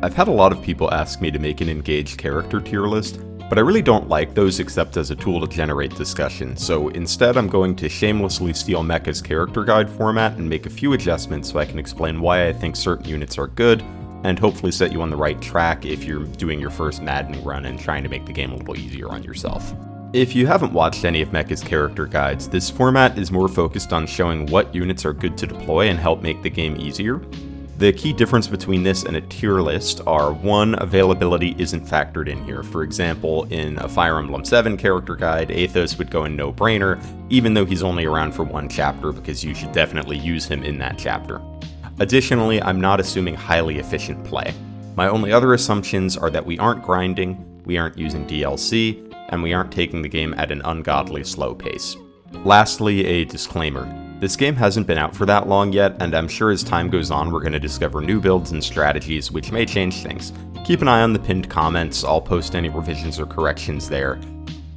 I've had a lot of people ask me to make an Engage character tier list, but I really don't like those except as a tool to generate discussion, so instead I'm going to shamelessly steal Mecha's character guide format and make a few adjustments so I can explain why I think certain units are good, and hopefully set you on the right track if you're doing your first Maddening run and trying to make the game a little easier on yourself. If you haven't watched any of Mecha's character guides, this format is more focused on showing what units are good to deploy and help make the game easier. The key difference between this and a tier list are, 1, availability isn't factored in here. For example, in a Fire Emblem 7 character guide, Athos would go in no-brainer, even though he's only around for one chapter because you should definitely use him in that chapter. Additionally, I'm not assuming highly efficient play. My only other assumptions are that we aren't grinding, we aren't using DLC, and we aren't taking the game at an ungodly slow pace. Lastly, a disclaimer. This game hasn't been out for that long yet, and I'm sure as time goes on we're going to discover new builds and strategies which may change things. Keep an eye on the pinned comments, I'll post any revisions or corrections there.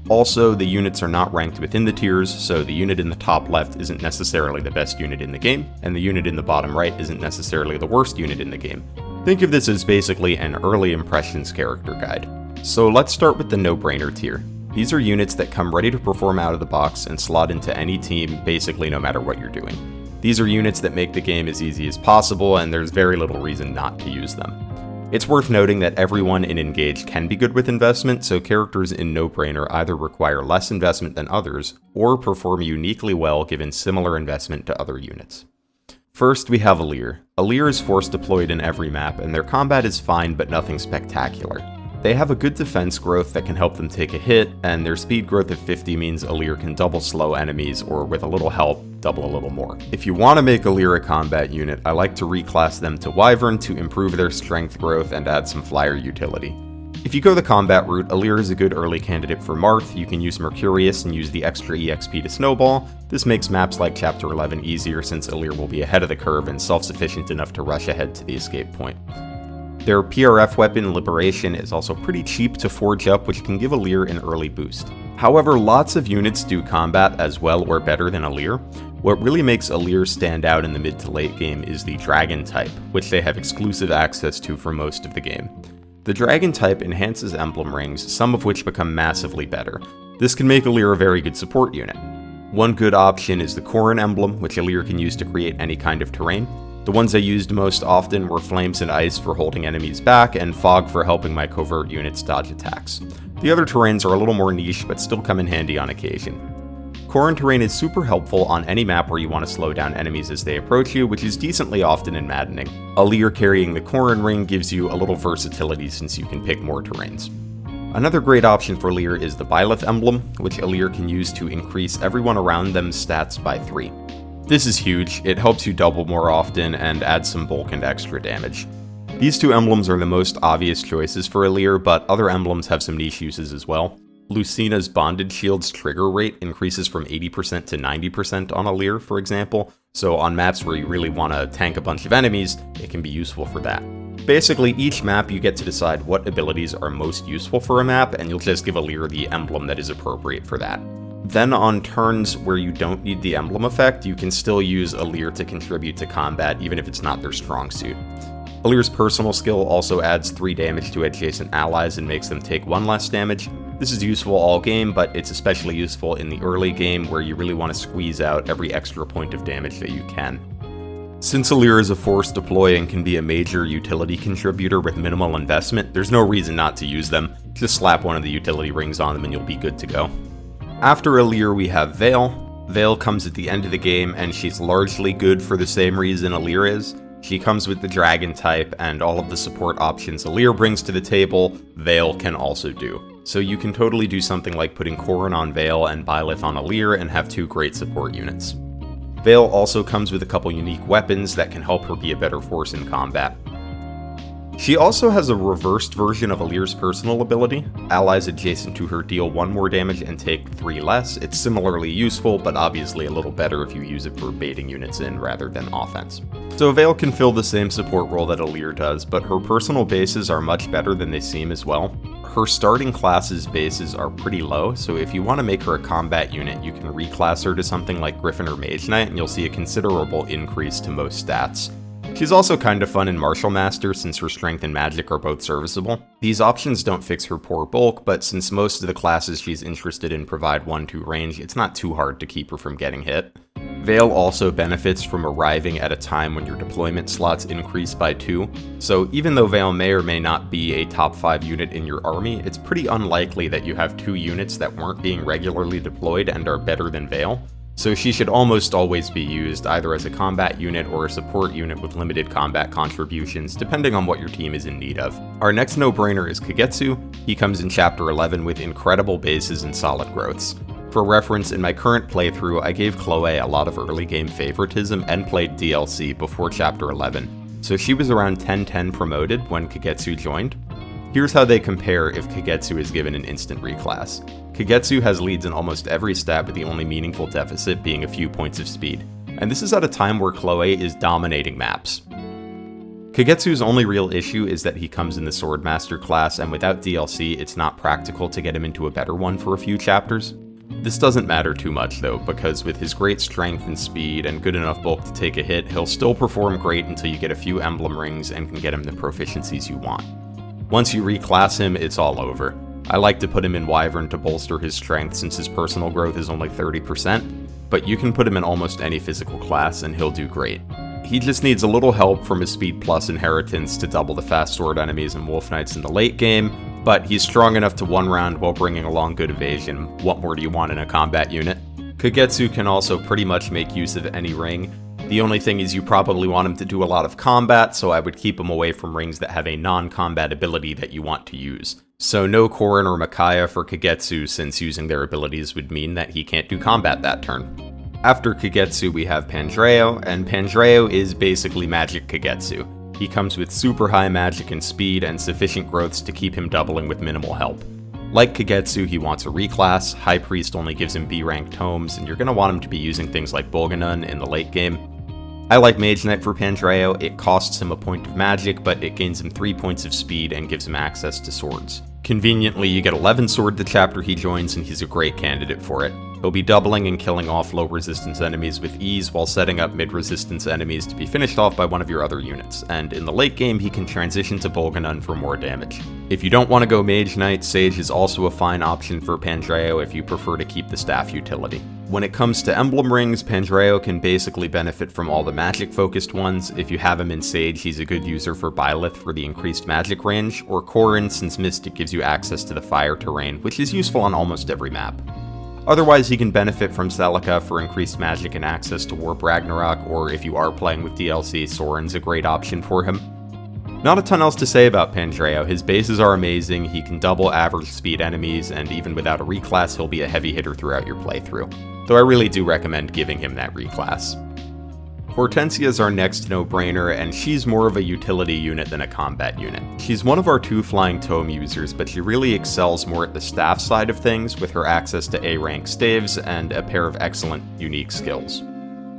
Also, the units are not ranked within the tiers, so the unit in the top left isn't necessarily the best unit in the game, and the unit in the bottom right isn't necessarily the worst unit in the game. Think of this as basically an early impressions character guide. So let's start with the no-brainer tier. These are units that come ready to perform out of the box and slot into any team, basically no matter what you're doing. These are units that make the game as easy as possible, and there's very little reason not to use them. It's worth noting that everyone in Engage can be good with investment, so characters in no-brainer either require less investment than others, or perform uniquely well given similar investment to other units. First, we have Alear. Alear is force deployed in every map, and their combat is fine but nothing spectacular. They have a good defense growth that can help them take a hit, and their speed growth of 50 means Alear can double slow enemies, or with a little help, double a little more. If you want to make Alear a combat unit, I like to reclass them to Wyvern to improve their strength growth and add some flyer utility. If you go the combat route, Alear is a good early candidate for Marth. You can use Mercurius and use the extra EXP to snowball. This makes maps like Chapter 11 easier since Alear will be ahead of the curve and self-sufficient enough to rush ahead to the escape point. Their PRF weapon, Liberation, is also pretty cheap to forge up, which can give Alear an early boost. However, lots of units do combat as well or better than Alear. What really makes Alear stand out in the mid to late game is the Dragon type, which they have exclusive access to for most of the game. The Dragon type enhances Emblem rings, some of which become massively better. This can make Alear a very good support unit. One good option is the Corrin emblem, which Alear can use to create any kind of terrain. The ones I used most often were Flames and Ice for holding enemies back, and Fog for helping my covert units dodge attacks. The other terrains are a little more niche, but still come in handy on occasion. Corrin terrain is super helpful on any map where you want to slow down enemies as they approach you, which is decently often in Maddening. Alear carrying the Corrin ring gives you a little versatility since you can pick more terrains. Another great option for Alear is the Byleth emblem, which Alear can use to increase everyone around them's stats by 3. This is huge, it helps you double more often and adds some bulk and extra damage. These two emblems are the most obvious choices for Alear, but other emblems have some niche uses as well. Lucina's Bonded Shield's trigger rate increases from 80% to 90% on Alear, for example, so on maps where you really want to tank a bunch of enemies, it can be useful for that. Basically, each map you get to decide what abilities are most useful for a map, and you'll just give Alear the emblem that is appropriate for that. Then on turns where you don't need the emblem effect, you can still use Alear to contribute to combat even if it's not their strong suit. Alear's personal skill also adds 3 damage to adjacent allies and makes them take 1 less damage. This is useful all game, but it's especially useful in the early game where you really want to squeeze out every extra point of damage that you can. Since Alear is a force deploy and can be a major utility contributor with minimal investment, there's no reason not to use them. Just slap one of the utility rings on them and you'll be good to go. After Alear we have Veyle. Veyle comes at the end of the game and she's largely good for the same reason Alear is. She comes with the Dragon type and all of the support options Alear brings to the table, Veyle can also do. So you can totally do something like putting Corrin on Veyle and Byleth on Alear and have 2 great support units. Veyle also comes with a couple unique weapons that can help her be a better force in combat. She also has a reversed version of Alear's personal ability. Allies adjacent to her deal 1 more damage and take 3 less. It's similarly useful, but obviously a little better if you use it for baiting units in rather than offense. So Veyle can fill the same support role that Alear does, but her personal bases are much better than they seem as well. Her starting class's bases are pretty low, so if you want to make her a combat unit, you can reclass her to something like Griffin or Mage Knight, and you'll see a considerable increase to most stats. She's also kinda fun in Martial Master since her strength and magic are both serviceable. These options don't fix her poor bulk, but since most of the classes she's interested in provide 1-2 range, it's not too hard to keep her from getting hit. Veyle also benefits from arriving at a time when your deployment slots increase by 2, so even though Veyle may or may not be a top 5 unit in your army, it's pretty unlikely that you have 2 units that weren't being regularly deployed and are better than Veyle. So she should almost always be used either as a combat unit or a support unit with limited combat contributions, depending on what your team is in need of. Our next no-brainer is Kagetsu. He comes in Chapter 11 with incredible bases and solid growths. For reference, in my current playthrough, I gave Chloe a lot of early game favoritism and played DLC before Chapter 11, so she was around 10-10 promoted when Kagetsu joined. Here's how they compare if Kagetsu is given an instant reclass. Kagetsu has leads in almost every stat, with the only meaningful deficit being a few points of speed, and this is at a time where Chloe is dominating maps. Kagetsu's only real issue is that he comes in the Swordmaster class, and without DLC, it's not practical to get him into a better one for a few chapters. This doesn't matter too much though, because with his great strength and speed and good enough bulk to take a hit, he'll still perform great until you get a few emblem rings and can get him the proficiencies you want. Once you reclass him, it's all over. I like to put him in Wyvern to bolster his strength since his personal growth is only 30%, but you can put him in almost any physical class and he'll do great. He just needs a little help from his Speed Plus inheritance to double the fast sword enemies and Wolf Knights in the late game, but he's strong enough to one round while bringing along good evasion. What more do you want in a combat unit? Kagetsu can also pretty much make use of any ring. The only thing is you probably want him to do a lot of combat, so I would keep him away from rings that have a non-combat ability that you want to use. So no Corrin or Micaiah for Kagetsu, since using their abilities would mean that he can't do combat that turn. After Kagetsu we have Pandreo, and Pandreo is basically magic Kagetsu. He comes with super high magic and speed and sufficient growths to keep him doubling with minimal help. Like Kagetsu, he wants a reclass, High Priest only gives him B-rank tomes, and you're going to want him to be using things like Bolganun in the late game. I like Mage Knight for Pandreo. It costs him a point of magic, but it gains him 3 points of speed and gives him access to swords. Conveniently, you get 11 sword the chapter he joins, and he's a great candidate for it. He'll be doubling and killing off low resistance enemies with ease while setting up mid resistance enemies to be finished off by one of your other units, and in the late game he can transition to Bolganun for more damage. If you don't want to go Mage Knight, Sage is also a fine option for Pandreo if you prefer to keep the staff utility. When it comes to emblem rings, Pandreo can basically benefit from all the magic focused ones. If you have him in Sage, he's a good user for Byleth for the increased magic range, or Corrin since Mystic gives you access to the fire terrain, which is useful on almost every map. Otherwise, he can benefit from Celica for increased magic and access to Warp Ragnarok, or if you are playing with DLC, Soren's a great option for him. Not a ton else to say about Pandreo. His bases are amazing, he can double average speed enemies, and even without a reclass, he'll be a heavy hitter throughout your playthrough. Though I really do recommend giving him that reclass. Hortensia is our next no-brainer, and she's more of a utility unit than a combat unit. She's one of our 2 flying tome users, but she really excels more at the staff side of things with her access to A-rank staves and a pair of excellent unique skills.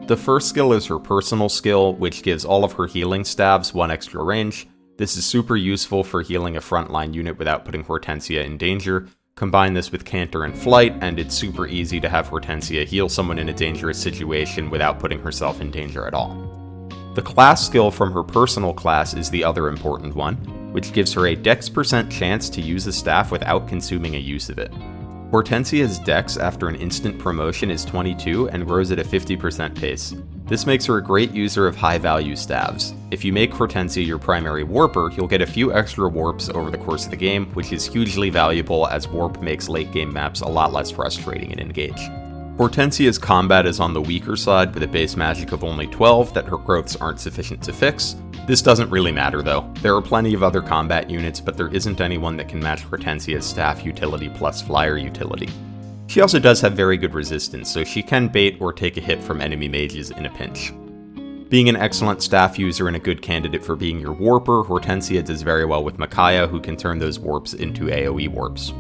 The first skill is her personal skill, which gives all of her healing staves 1 extra range. This is super useful for healing a frontline unit without putting Hortensia in danger. Combine this with Canter and Flight, and it's super easy to have Hortensia heal someone in a dangerous situation without putting herself in danger at all. The class skill from her personal class is the other important one, which gives her a dex % chance to use the staff without consuming a use of it. Hortensia's dex after an instant promotion is 22 and grows at a 50% pace. This makes her a great user of high-value staves. If you make Hortensia your primary warper, you'll get a few extra warps over the course of the game, which is hugely valuable as warp makes late-game maps a lot less frustrating in Engage. Hortensia's combat is on the weaker side with a base magic of only 12 that her growths aren't sufficient to fix. This doesn't really matter though. There are plenty of other combat units, but there isn't anyone that can match Hortensia's staff utility plus flyer utility. She also does have very good resistance, so she can bait or take a hit from enemy mages in a pinch. Being an excellent staff user and a good candidate for being your warper, Hortensia does very well with Micaiah, who can turn those warps into AoE warps.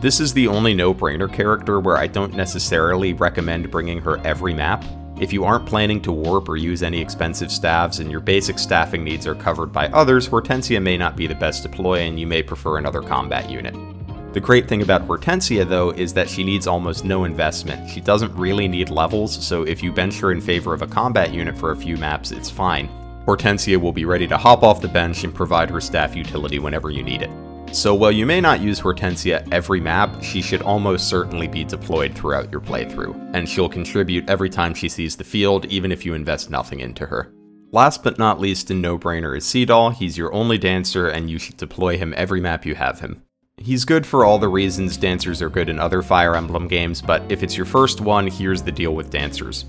This is the only no-brainer character where I don't necessarily recommend bringing her every map. If you aren't planning to warp or use any expensive staffs and your basic staffing needs are covered by others, Hortensia may not be the best deploy and you may prefer another combat unit. The great thing about Hortensia, though, is that she needs almost no investment. She doesn't really need levels, so if you bench her in favor of a combat unit for a few maps, it's fine. Hortensia will be ready to hop off the bench and provide her staff utility whenever you need it. So while you may not use Hortensia every map, she should almost certainly be deployed throughout your playthrough, and she'll contribute every time she sees the field, even if you invest nothing into her. Last but not least, a no-brainer is Seadall. He's your only dancer, and you should deploy him every map you have him. He's good for all the reasons dancers are good in other Fire Emblem games, but if it's your first one, here's the deal with dancers.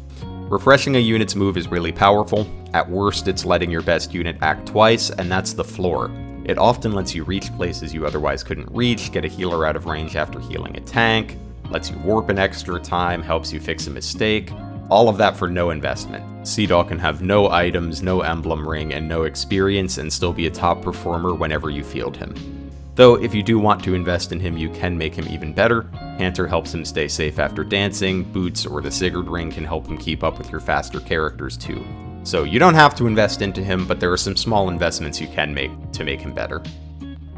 Refreshing a unit's move is really powerful. At worst, it's letting your best unit act twice, and that's the floor. It often lets you reach places you otherwise couldn't reach, get a healer out of range after healing a tank, lets you warp an extra time, helps you fix a mistake, all of that for no investment. Seadall can have no items, no emblem ring, and no experience and still be a top performer whenever you field him. Though if you do want to invest in him, you can make him even better. Canter helps him stay safe after dancing, Boots or the Sigurd ring can help him keep up with your faster characters too. So you don't have to invest into him, but there are some small investments you can make to make him better.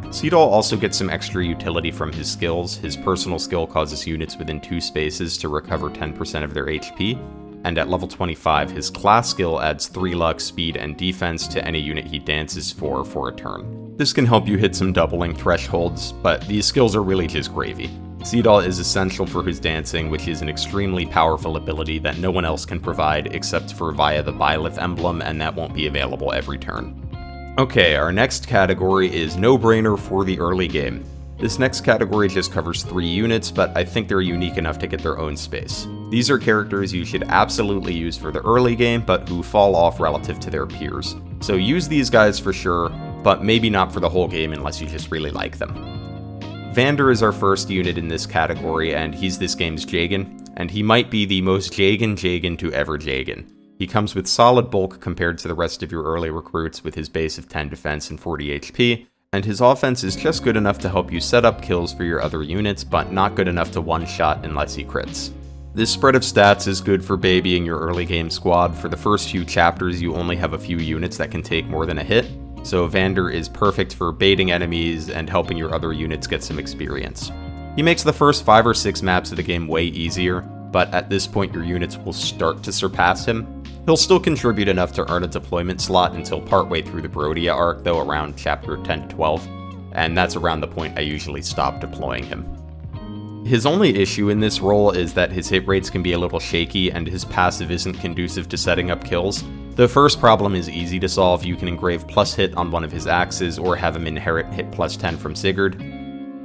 Seadall also gets some extra utility from his skills. His personal skill causes units within 2 spaces to recover 10% of their HP, and at level 25, his class skill adds 3 luck, speed, and defense to any unit he dances for a turn. This can help you hit some doubling thresholds, but these skills are really just gravy. Seadall is essential for his dancing, which is an extremely powerful ability that no one else can provide except for via the Byleth emblem, and that won't be available every turn. Okay, our next category is no-brainer for the early game. This next category just covers 3 units, but I think they're unique enough to get their own space. These are characters you should absolutely use for the early game, but who fall off relative to their peers. So use these guys for sure, but maybe not for the whole game unless you just really like them. Vander is our first unit in this category, and he's this game's Jagan, and he might be the most Jagan to ever Jagan. He comes with solid bulk compared to the rest of your early recruits with his base of 10 defense and 40 HP, and his offense is just good enough to help you set up kills for your other units, but not good enough to one-shot unless he crits. This spread of stats is good for babying your early game squad. For the first few chapters, you only have a few units that can take more than a hit, so Vander is perfect for baiting enemies and helping your other units get some experience. He makes the first 5 or 6 maps of the game way easier, but at this point your units will start to surpass him. He'll still contribute enough to earn a deployment slot until partway through the Brodia arc, though around chapter 10 to 12, and that's around the point I usually stop deploying him. His only issue in this role is that his hit rates can be a little shaky and his passive isn't conducive to setting up kills. The first problem is easy to solve. You can engrave plus hit on one of his axes or have him inherit hit plus 10 from Sigurd.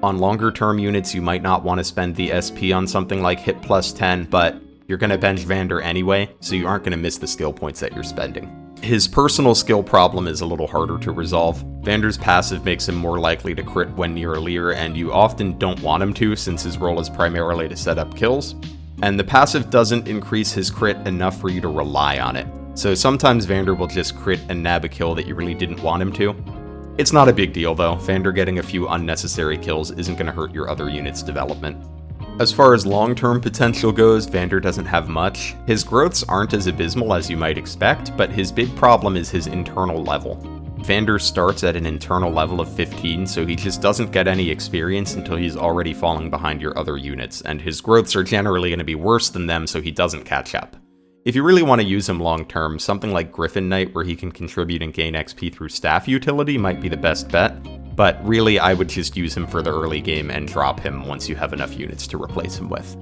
On longer term units, you might not want to spend the SP on something like hit plus 10, but you're going to bench Vander anyway, so you aren't going to miss the skill points that you're spending. His personal skill problem is a little harder to resolve. Vander's passive makes him more likely to crit when near Alear, and you often don't want him to since his role is primarily to set up kills. And the passive doesn't increase his crit enough for you to rely on it. So sometimes Vander will just crit and nab a kill that you really didn't want him to. It's not a big deal though, Vander getting a few unnecessary kills isn't going to hurt your other units' development. As far as long-term potential goes, Vander doesn't have much. His growths aren't as abysmal as you might expect, but his big problem is his internal level. Vander starts at an internal level of 15, so he just doesn't get any experience until he's already falling behind your other units, and his growths are generally going to be worse than them, so he doesn't catch up. If you really want to use him long-term, something like Griffin Knight where he can contribute and gain XP through staff utility might be the best bet, but really I would just use him for the early game and drop him once you have enough units to replace him with.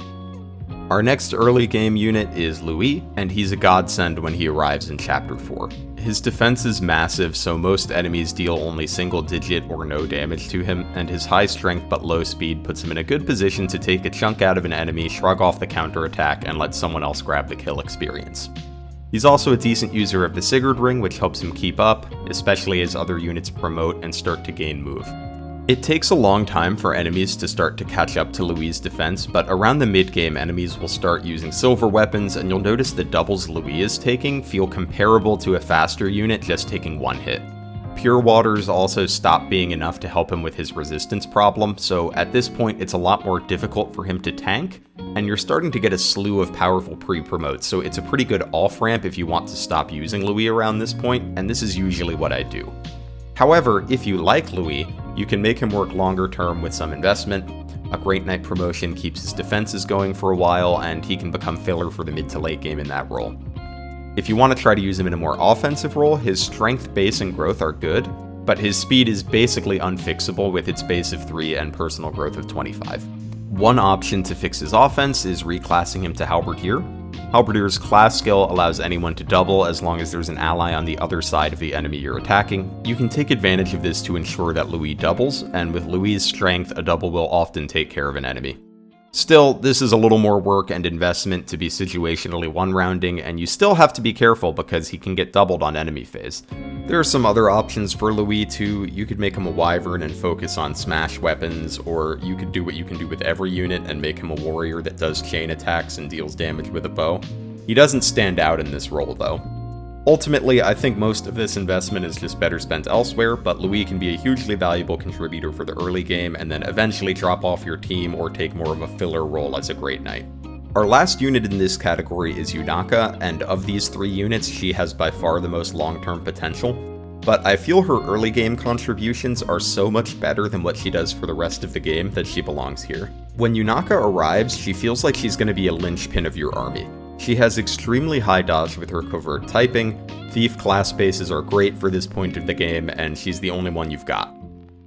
Our next early game unit is Louis, and he's a godsend when he arrives in Chapter 4. His defense is massive, so most enemies deal only single digit or no damage to him, and his high strength but low speed puts him in a good position to take a chunk out of an enemy, shrug off the counterattack, and let someone else grab the kill experience. He's also a decent user of the Sigurd ring, which helps him keep up, especially as other units promote and start to gain move. It takes a long time for enemies to start to catch up to Louis' defense, but around the mid-game enemies will start using silver weapons, and you'll notice the doubles Louis is taking feel comparable to a faster unit just taking one hit. Pure waters also stop being enough to help him with his resistance problem, so at this point it's a lot more difficult for him to tank, and you're starting to get a slew of powerful pre-promotes, so it's a pretty good off-ramp if you want to stop using Louis around this point, and this is usually what I do. However, if you like Louis, you can make him work longer term with some investment. A Great Knight promotion keeps his defenses going for a while, and he can become filler for the mid to late game in that role. If you want to try to use him in a more offensive role, his strength, base, and growth are good, but his speed is basically unfixable with its base of 3 and personal growth of 25. One option to fix his offense is reclassing him to Halberdier. Halberdier's class skill allows anyone to double as long as there's an ally on the other side of the enemy you're attacking. You can take advantage of this to ensure that Louis doubles, and with Louis' strength, a double will often take care of an enemy. Still, this is a little more work and investment to be situationally one-rounding, and you still have to be careful because he can get doubled on enemy phase. There are some other options for Louis too. You could make him a Wyvern and focus on smash weapons, or you could do what you can do with every unit and make him a warrior that does chain attacks and deals damage with a bow. He doesn't stand out in this role though. Ultimately, I think most of this investment is just better spent elsewhere, but Louis can be a hugely valuable contributor for the early game and then eventually drop off your team or take more of a filler role as a Great Knight. Our last unit in this category is Yunaka, and of these 3 units, she has by far the most long-term potential, but I feel her early game contributions are so much better than what she does for the rest of the game that she belongs here. When Yunaka arrives, she feels like she's going to be a linchpin of your army. She has extremely high dodge with her covert typing, thief class bases are great for this point of the game, and she's the only one you've got.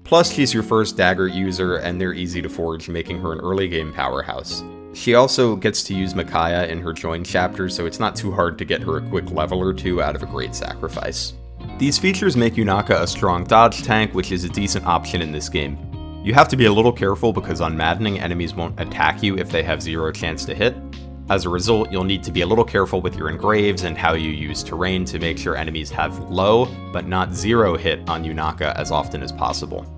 Plus, she's your first dagger user, and they're easy to forge, making her an early game powerhouse. She also gets to use Micaiah in her join chapter, so it's not too hard to get her a quick level or 2 out of a great sacrifice. These features make Yunaka a strong dodge tank, which is a decent option in this game. You have to be a little careful because on Maddening, enemies won't attack you if they have 0 chance to hit. As a result, you'll need to be a little careful with your engraves and how you use terrain to make sure enemies have low, but not 0 hit on Yunaka as often as possible.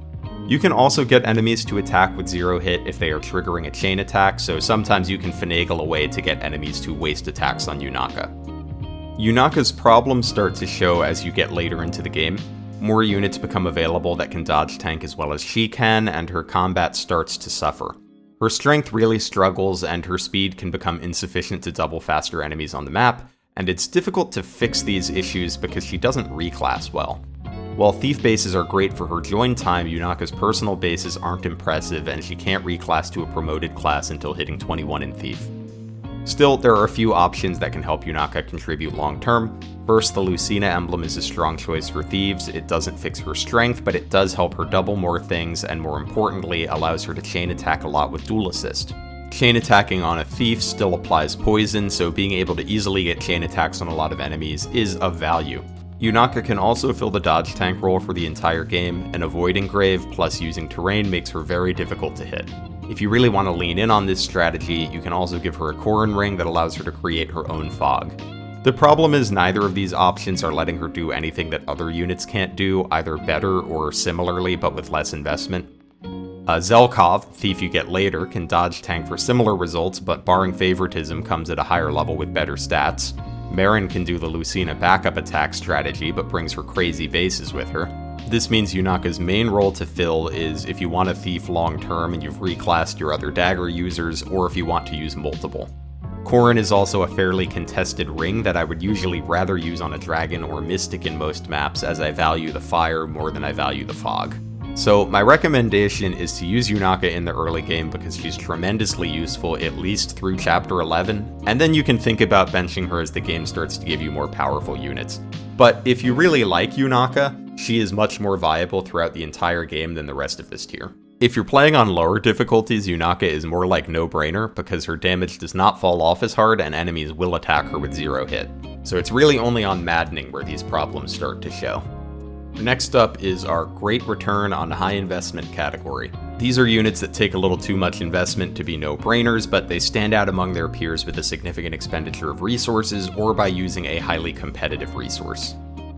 You can also get enemies to attack with 0 hit if they are triggering a chain attack, so sometimes you can finagle a way to get enemies to waste attacks on Yunaka. Yunaka's problems start to show as you get later into the game. More units become available that can dodge tank as well as she can, and her combat starts to suffer. Her strength really struggles, and her speed can become insufficient to double faster enemies on the map, and it's difficult to fix these issues because she doesn't reclass well. While thief bases are great for her join time, Yunaka's personal bases aren't impressive, and she can't reclass to a promoted class until hitting 21 in thief. Still, there are a few options that can help Yunaka contribute long term. First, the Lucina emblem is a strong choice for thieves. It doesn't fix her strength, but it does help her double more things, and more importantly, allows her to chain attack a lot with dual assist. Chain attacking on a thief still applies poison, so being able to easily get chain attacks on a lot of enemies is of value. Yunaka can also fill the dodge tank role for the entire game, and avoiding Grave plus using terrain makes her very difficult to hit. If you really want to lean in on this strategy, you can also give her a Corrin ring that allows her to create her own fog. The problem is neither of these options are letting her do anything that other units can't do, either better or similarly but with less investment. Zelkov, thief you get later, can dodge tank for similar results, but barring favoritism comes at a higher level with better stats. Merrin can do the Lucina backup attack strategy, but brings her crazy bases with her. This means Yunaka's main role to fill is if you want a thief long term and you've reclassed your other dagger users, or if you want to use multiple. Corrin is also a fairly contested ring that I would usually rather use on a dragon or mystic in most maps, as I value the fire more than I value the fog. So my recommendation is to use Yunaka in the early game because she's tremendously useful at least through chapter 11, and then you can think about benching her as the game starts to give you more powerful units. But if you really like Yunaka, she is much more viable throughout the entire game than the rest of this tier. If you're playing on lower difficulties, Yunaka is more like no-brainer because her damage does not fall off as hard and enemies will attack her with 0 hit. So it's really only on Maddening where these problems start to show. Next up is our Great Return on High Investment category. These are units that take a little too much investment to be no-brainers, but they stand out among their peers with a significant expenditure of resources or by using a highly competitive resource.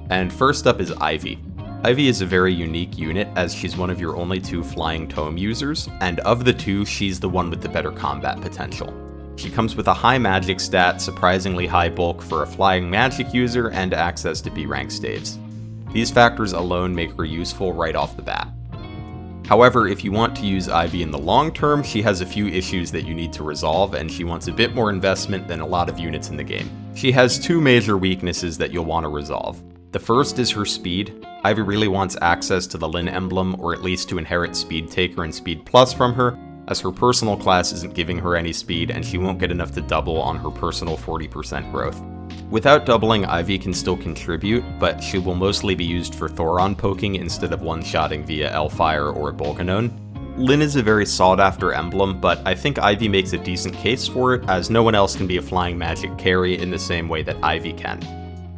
And first up is Ivy. Ivy is a very unique unit as she's one of your only 2 flying tome users, and of the 2, she's the one with the better combat potential. She comes with a high magic stat, surprisingly high bulk for a flying magic user, and access to B-rank staves. These factors alone make her useful right off the bat. However, if you want to use Ivy in the long term, she has a few issues that you need to resolve, and she wants a bit more investment than a lot of units in the game. She has 2 major weaknesses that you'll want to resolve. The first is her speed. Ivy really wants access to the Lin emblem, or at least to inherit Speed Taker and Speed Plus from her, as her personal class isn't giving her any speed and she won't get enough to double on her personal 40% growth. Without doubling, Ivy can still contribute, but she will mostly be used for Thoron poking instead of one-shotting via Elfire or Bolganone. Lyn is a very sought-after emblem, but I think Ivy makes a decent case for it, as no one else can be a flying magic carry in the same way that Ivy can.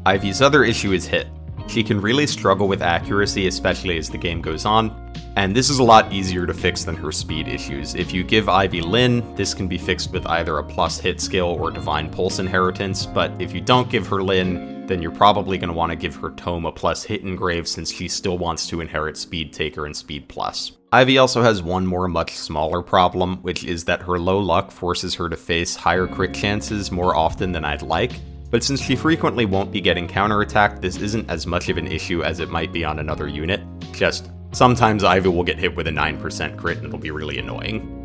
Ivy's other issue is hit. She can really struggle with accuracy, especially as the game goes on, and this is a lot easier to fix than her speed issues. If you give Ivy Lyn, this can be fixed with either a plus hit skill or Divine Pulse inheritance, but if you don't give her Lyn, then you're probably going to want to give her Tome a plus hit engrave since she still wants to inherit Speed Taker and Speed Plus. Ivy also has one more much smaller problem, which is that her low luck forces her to face higher crit chances more often than I'd like, but since she frequently won't be getting counterattacked, this isn't as much of an issue as it might be on another unit. Just sometimes Ivy will get hit with a 9% crit and it'll be really annoying.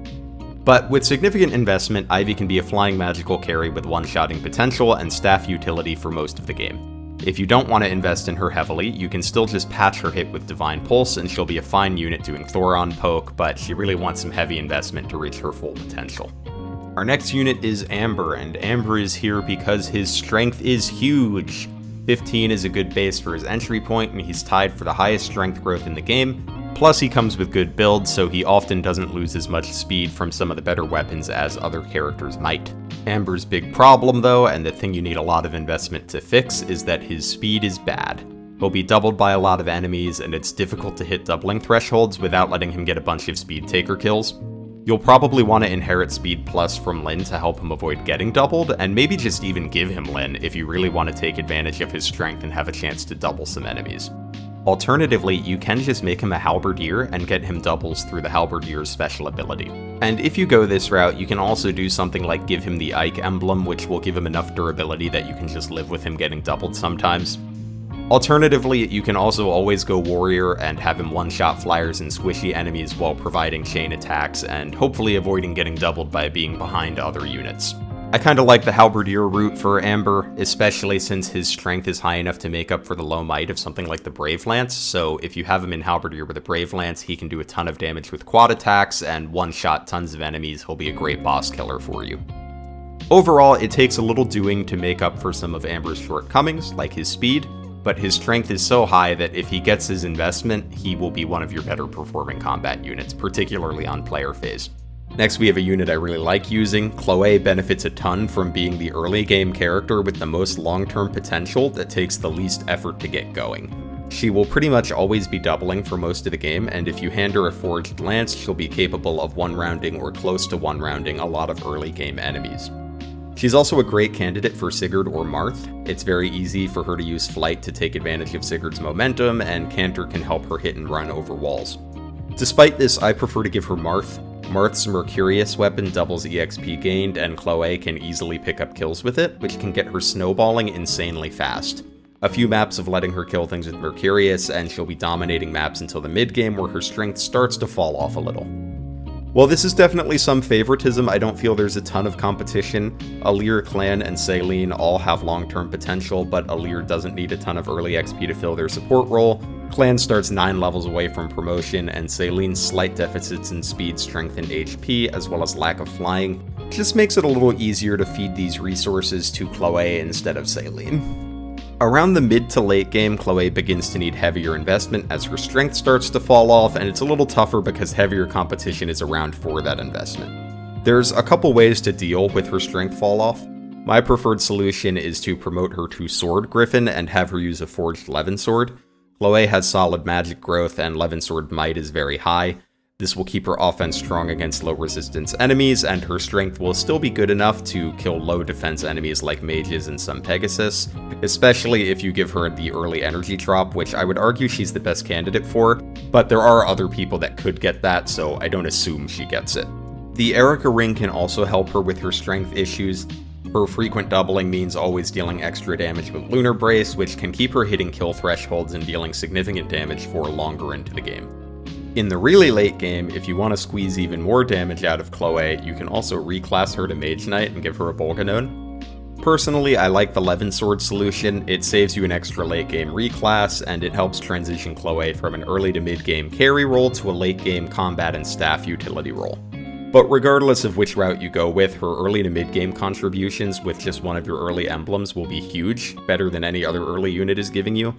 But with significant investment, Ivy can be a flying magical carry with one-shotting potential and staff utility for most of the game. If you don't want to invest in her heavily, you can still just patch her hit with Divine Pulse and she'll be a fine unit doing Thoron poke, but she really wants some heavy investment to reach her full potential. Our next unit is Amber, and Amber is here because his strength is huge. 15 is a good base for his entry point, and he's tied for the highest strength growth in the game. Plus he comes with good builds, so he often doesn't lose as much speed from some of the better weapons as other characters might. Amber's big problem though, and the thing you need a lot of investment to fix, is that his speed is bad. He'll be doubled by a lot of enemies, and it's difficult to hit doubling thresholds without letting him get a bunch of speed taker kills. You'll probably want to inherit Speed Plus from Lyn to help him avoid getting doubled, and maybe just even give him Lyn if you really want to take advantage of his strength and have a chance to double some enemies. Alternatively, you can just make him a Halberdier and get him doubles through the Halberdier's special ability. And if you go this route, you can also do something like give him the Ike emblem, which will give him enough durability that you can just live with him getting doubled sometimes. Alternatively, you can also always go Warrior and have him one-shot flyers and squishy enemies while providing chain attacks and hopefully avoiding getting doubled by being behind other units. I kinda like the Halberdier route for Amber, especially since his strength is high enough to make up for the low might of something like the Brave Lance, so if you have him in Halberdier with a Brave Lance, he can do a ton of damage with quad attacks and one-shot tons of enemies. He'll be a great boss killer for you. Overall, it takes a little doing to make up for some of Amber's shortcomings, like his speed, but his strength is so high that if he gets his investment, he will be one of your better performing combat units, particularly on player phase. Next, we have a unit I really like using. Chloe benefits a ton from being the early game character with the most long-term potential that takes the least effort to get going. She will pretty much always be doubling for most of the game, and if you hand her a Forged Lance, she'll be capable of one-rounding or close to one-rounding a lot of early game enemies. She's also a great candidate for Sigurd or Marth. It's very easy for her to use Flight to take advantage of Sigurd's momentum, and Cantor can help her hit and run over walls. Despite this, I prefer to give her Marth. Marth's Mercurius weapon doubles EXP gained, and Chloe can easily pick up kills with it, which can get her snowballing insanely fast. A few maps of letting her kill things with Mercurius, and she'll be dominating maps until the mid-game where her strength starts to fall off a little. While this is definitely some favoritism, I don't feel there's a ton of competition. Alear, Clanne, and Celine all have long-term potential, but Alear doesn't need a ton of early XP to fill their support role. Clanne starts 9 levels away from promotion, and Celine's slight deficits in speed, strength, and HP, as well as lack of flying, just makes it a little easier to feed these resources to Chloe instead of Celine. Around the mid to late game, Chloe begins to need heavier investment as her strength starts to fall off, and it's a little tougher because heavier competition is around for that investment. There's a couple ways to deal with her strength fall off. My preferred solution is to promote her to Sword Griffin and have her use a Forged Levin Sword. Chloe has solid magic growth and Levin Sword might is very high. This will keep her offense strong against low resistance enemies, and her strength will still be good enough to kill low defense enemies like mages and some Pegasus, especially if you give her the early energy drop, which I would argue she's the best candidate for, but there are other people that could get that, so I don't assume she gets it. The Erica ring can also help her with her strength issues. Her frequent doubling means always dealing extra damage with Lunar Brace, which can keep her hitting kill thresholds and dealing significant damage for longer into the game. In the really late game, if you want to squeeze even more damage out of Chloe, you can also reclass her to Mage Knight and give her a Bolganone. Personally, I like the Levin Sword solution. It saves you an extra late game reclass, and it helps transition Chloe from an early to mid game carry role to a late game combat and staff utility role. But regardless of which route you go with, her early to mid-game contributions with just one of your early emblems will be huge, better than any other early unit is giving you,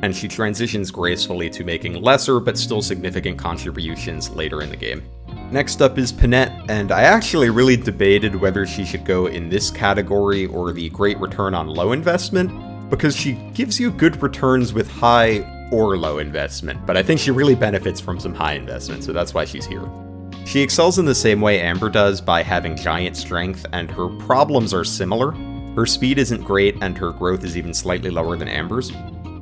and she transitions gracefully to making lesser but still significant contributions later in the game. Next up is Panette, and I actually really debated whether she should go in this category or the great return on low investment, because she gives you good returns with high or low investment, but I think she really benefits from some high investment, so that's why she's here. She excels in the same way Amber does by having giant strength, and her problems are similar. Her speed isn't great, and her growth is even slightly lower than Amber's.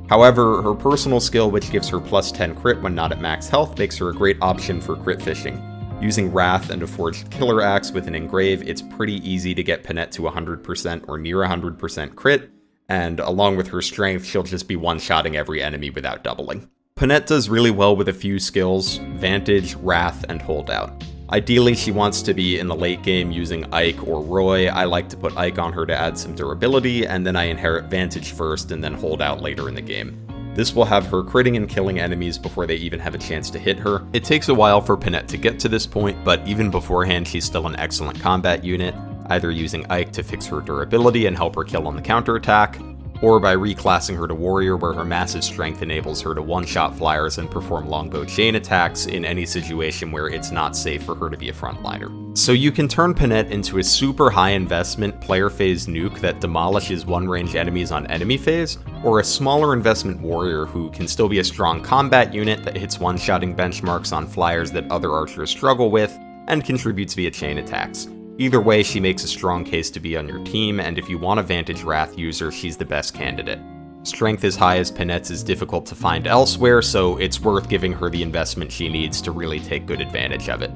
However, her personal skill, which gives her plus 10 crit when not at max health, makes her a great option for crit fishing. Using Wrath and a Forged Killer Axe with an Engrave, it's pretty easy to get Panette to 100% or near 100% crit, and along with her strength, she'll just be one-shotting every enemy without doubling. Panette does really well with a few skills: Vantage, Wrath, and Holdout. Ideally, she wants to be in the late game using Ike or Roy. I like to put Ike on her to add some durability, and then I inherit Vantage first and then Holdout later in the game. This will have her critting and killing enemies before they even have a chance to hit her. It takes a while for Panette to get to this point, but even beforehand she's still an excellent combat unit, either using Ike to fix her durability and help her kill on the counterattack, or by reclassing her to Warrior, where her massive strength enables her to one-shot flyers and perform longbow chain attacks in any situation where it's not safe for her to be a frontliner. So you can turn Panette into a super high investment player phase nuke that demolishes one-range enemies on enemy phase, or a smaller investment warrior who can still be a strong combat unit that hits one-shotting benchmarks on flyers that other archers struggle with, and contributes via chain attacks. Either way, she makes a strong case to be on your team, and if you want a Vantage Wrath user, she's the best candidate. Strength as high as Panette's is difficult to find elsewhere, so it's worth giving her the investment she needs to really take good advantage of it.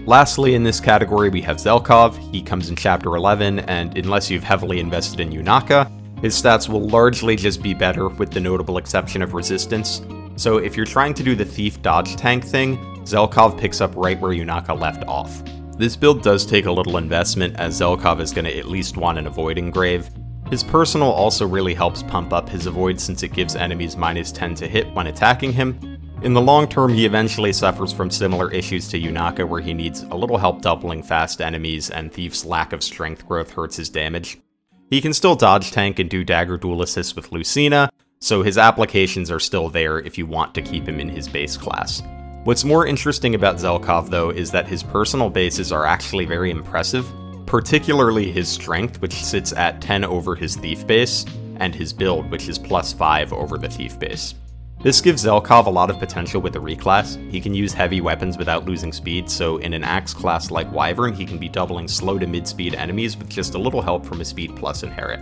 Lastly, in this category, we have Zelkov. He comes in Chapter 11, and unless you've heavily invested in Yunaka, his stats will largely just be better, with the notable exception of resistance. So if you're trying to do the thief dodge tank thing, Zelkov picks up right where Yunaka left off. This build does take a little investment, as Zelkov is going to at least want an avoid engrave. His personal also really helps pump up his avoid since it gives enemies -10 to hit when attacking him. In the long term, he eventually suffers from similar issues to Yunaka, where he needs a little help doubling fast enemies, and Thief's lack of strength growth hurts his damage. He can still dodge tank and do dagger dual assists with Lucina, so his applications are still there if you want to keep him in his base class. What's more interesting about Zelkov, though, is that his personal bases are actually very impressive, particularly his strength, which sits at 10 over his thief base, and his build, which is +5 over the thief base. This gives Zelkov a lot of potential with the reclass. He can use heavy weapons without losing speed, so in an axe class like Wyvern, he can be doubling slow to mid-speed enemies with just a little help from a speed plus inherit,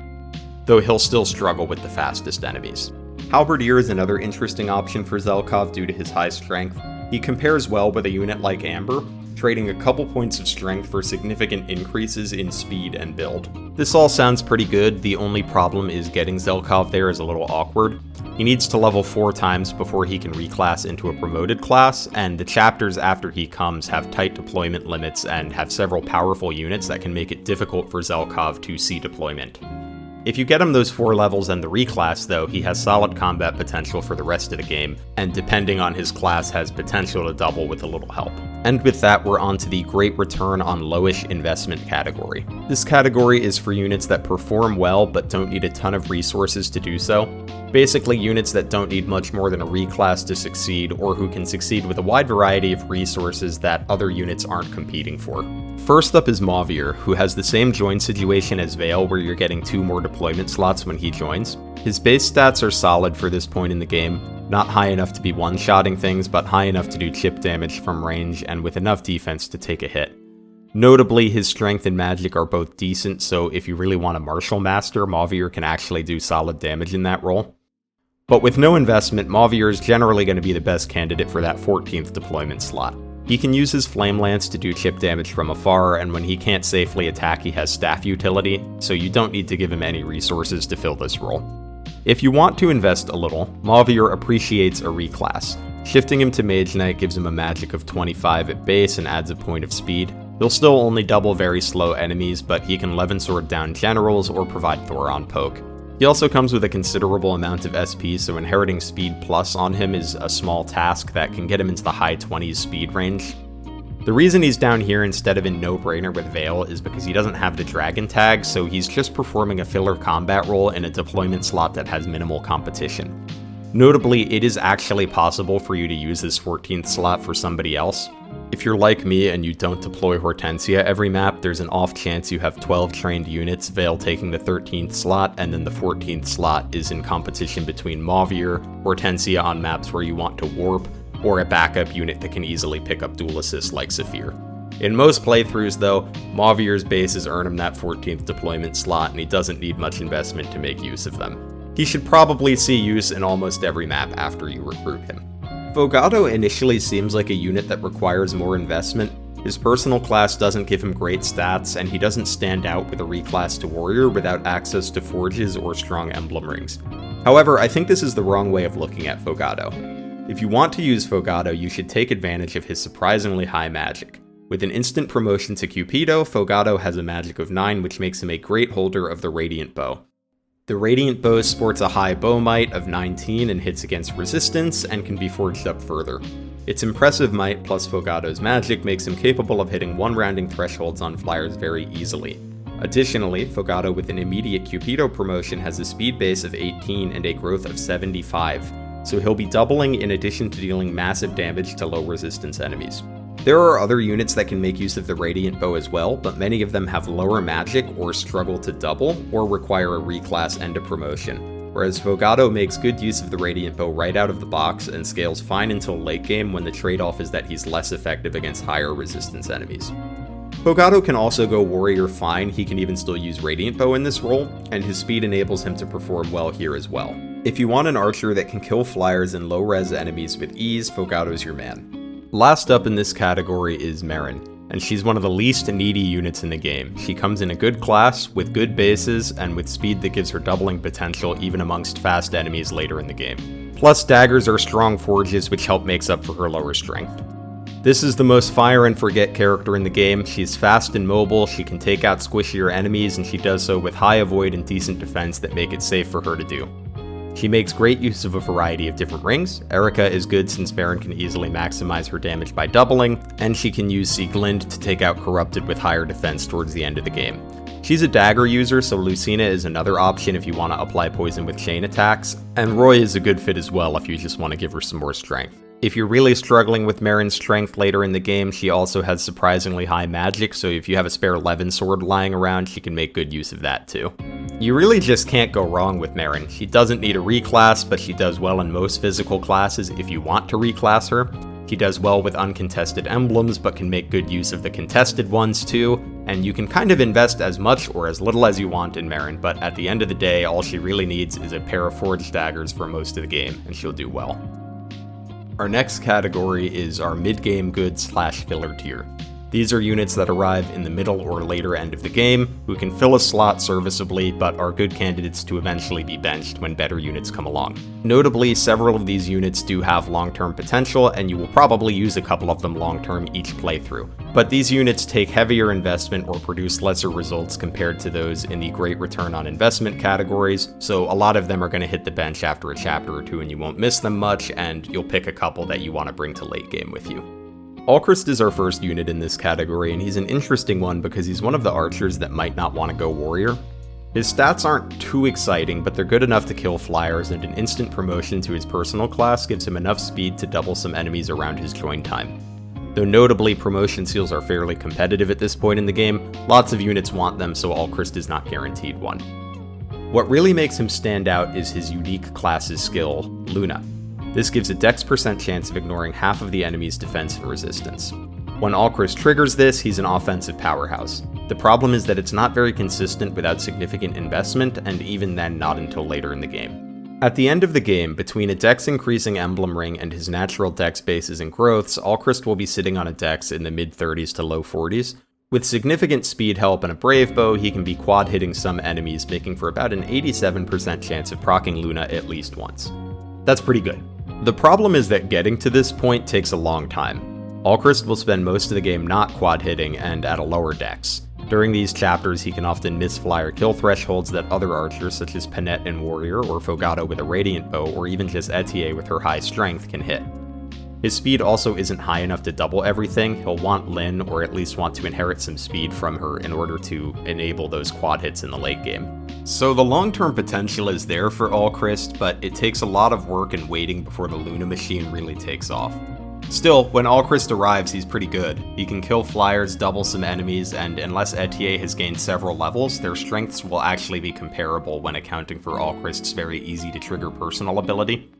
though he'll still struggle with the fastest enemies. Halberdier is another interesting option for Zelkov due to his high strength. He compares well with a unit like Amber, trading a couple points of strength for significant increases in speed and build. This all sounds pretty good. The only problem is getting Zelkov there is a little awkward. He needs to level 4 times before he can reclass into a promoted class, and the chapters after he comes have tight deployment limits and have several powerful units that can make it difficult for Zelkov to see deployment. If you get him those 4 levels and the reclass, though, he has solid combat potential for the rest of the game, and depending on his class has potential to double with a little help. And with that, we're on to the great return on lowish investment category. This category is for units that perform well but don't need a ton of resources to do so. Basically, units that don't need much more than a reclass to succeed, or who can succeed with a wide variety of resources that other units aren't competing for. First up is Mauvier, who has the same join situation as Veyle, where you're getting 2 more deployment slots when he joins. His base stats are solid for this point in the game, not high enough to be one-shotting things, but high enough to do chip damage from range and with enough defense to take a hit. Notably, his strength and magic are both decent, so if you really want a martial master, Mauvier can actually do solid damage in that role. But with no investment, Mauvier is generally going to be the best candidate for that 14th deployment slot. He can use his Flame Lance to do chip damage from afar, and when he can't safely attack, he has staff utility, so you don't need to give him any resources to fill this role. If you want to invest a little, Mauvier appreciates a reclass. Shifting him to Mage Knight gives him a magic of 25 at base and adds a point of speed. He'll still only double very slow enemies, but he can Levin Sword down generals or provide Thoron poke. He also comes with a considerable amount of SP, so inheriting speed plus on him is a small task that can get him into the high 20s speed range. The reason he's down here instead of in No-Brainer with Veyle is because he doesn't have the dragon tag, so he's just performing a filler combat role in a deployment slot that has minimal competition. Notably, it is actually possible for you to use this 14th slot for somebody else. If you're like me and you don't deploy Hortensia every map, there's an off chance you have 12 trained units, Veyle taking the 13th slot, and then the 14th slot is in competition between Mauvier, Hortensia on maps where you want to warp, or a backup unit that can easily pick up dual assists like Saphir. In most playthroughs though, Mauvier's bases earn him that 14th deployment slot and he doesn't need much investment to make use of them. He should probably see use in almost every map after you recruit him. Fogado initially seems like a unit that requires more investment. His personal class doesn't give him great stats, and he doesn't stand out with a reclass to warrior without access to forges or strong emblem rings. However, I think this is the wrong way of looking at Fogado. If you want to use Fogado, you should take advantage of his surprisingly high magic. With an instant promotion to Cupido, Fogado has a magic of 9, which makes him a great holder of the Radiant Bow. The Radiant Bow sports a high bow might of 19 and hits against resistance, and can be forged up further. Its impressive might plus Fogado's magic makes him capable of hitting 1-rounding thresholds on flyers very easily. Additionally, Fogado with an immediate Cupido promotion has a speed base of 18 and a growth of 75, so he'll be doubling in addition to dealing massive damage to low resistance enemies. There are other units that can make use of the Radiant Bow as well, but many of them have lower magic or struggle to double, or require a reclass and a promotion, whereas Fogado makes good use of the Radiant Bow right out of the box and scales fine until late game when the trade-off is that he's less effective against higher resistance enemies. Fogado can also go warrior fine, he can even still use Radiant Bow in this role, and his speed enables him to perform well here as well. If you want an archer that can kill flyers and low-res enemies with ease, Fogado's your man. Last up in this category is Merrin, and she's one of the least needy units in the game. She comes in a good class, with good bases, and with speed that gives her doubling potential even amongst fast enemies later in the game. Plus daggers are strong forges which help makes up for her lower strength. This is the most fire and forget character in the game. She's fast and mobile, she can take out squishier enemies, and she does so with high avoid and decent defense that make it safe for her to do. She makes great use of a variety of different rings. Erica is good since Merrin can easily maximize her damage by doubling, and she can use Sieglind to take out Corrupted with higher defense towards the end of the game. She's a dagger user, so Lucina is another option if you want to apply poison with chain attacks, and Roy is a good fit as well if you just want to give her some more strength. If you're really struggling with Merrin's strength later in the game, she also has surprisingly high magic, so if you have a spare Levin sword lying around, she can make good use of that too. You really just can't go wrong with Merrin. She doesn't need a reclass, but she does well in most physical classes if you want to reclass her. She does well with uncontested emblems, but can make good use of the contested ones too, and you can kind of invest as much or as little as you want in Merrin, but at the end of the day, all she really needs is a pair of forged daggers for most of the game, and she'll do well. Our next category is our mid-game good/filler tier. These are units that arrive in the middle or later end of the game, who can fill a slot serviceably, but are good candidates to eventually be benched when better units come along. Notably, several of these units do have long-term potential, and you will probably use a couple of them long-term each playthrough. But these units take heavier investment or produce lesser results compared to those in the great return on investment categories, so a lot of them are going to hit the bench after a chapter or two and you won't miss them much, and you'll pick a couple that you want to bring to late game with you. Alcryst is our first unit in this category, and he's an interesting one because he's one of the archers that might not want to go warrior. His stats aren't too exciting, but they're good enough to kill flyers, and an instant promotion to his personal class gives him enough speed to double some enemies around his join time. Though notably, promotion seals are fairly competitive at this point in the game, lots of units want them, so Alcryst is not guaranteed one. What really makes him stand out is his unique class's skill, Luna. This gives a dex % chance of ignoring half of the enemy's defense and resistance. When Alcryst triggers this, he's an offensive powerhouse. The problem is that it's not very consistent without significant investment, and even then not until later in the game. At the end of the game, between a dex increasing emblem ring and his natural dex bases and growths, Alcryst will be sitting on a dex in the mid-30s to low 40s. With significant speed help and a brave bow, he can be quad hitting some enemies, making for about an 87% chance of proccing Luna at least once. That's pretty good. The problem is that getting to this point takes a long time. Alcryst will spend most of the game not quad hitting and at a lower dex. During these chapters, he can often miss flyer kill thresholds that other archers such as Panette and Warrior, or Fogado with a Radiant Bow, or even just Etie with her high strength can hit. His speed also isn't high enough to double everything. He'll want Lyn, or at least want to inherit some speed from her in order to enable those quad hits in the late game. So the long-term potential is there for Alcryst, but it takes a lot of work and waiting before the Luna machine really takes off. Still, when Alcryst arrives, he's pretty good. He can kill flyers, double some enemies, and unless Etie has gained several levels, their strengths will actually be comparable when accounting for Alcryst's very easy-to-trigger personal ability.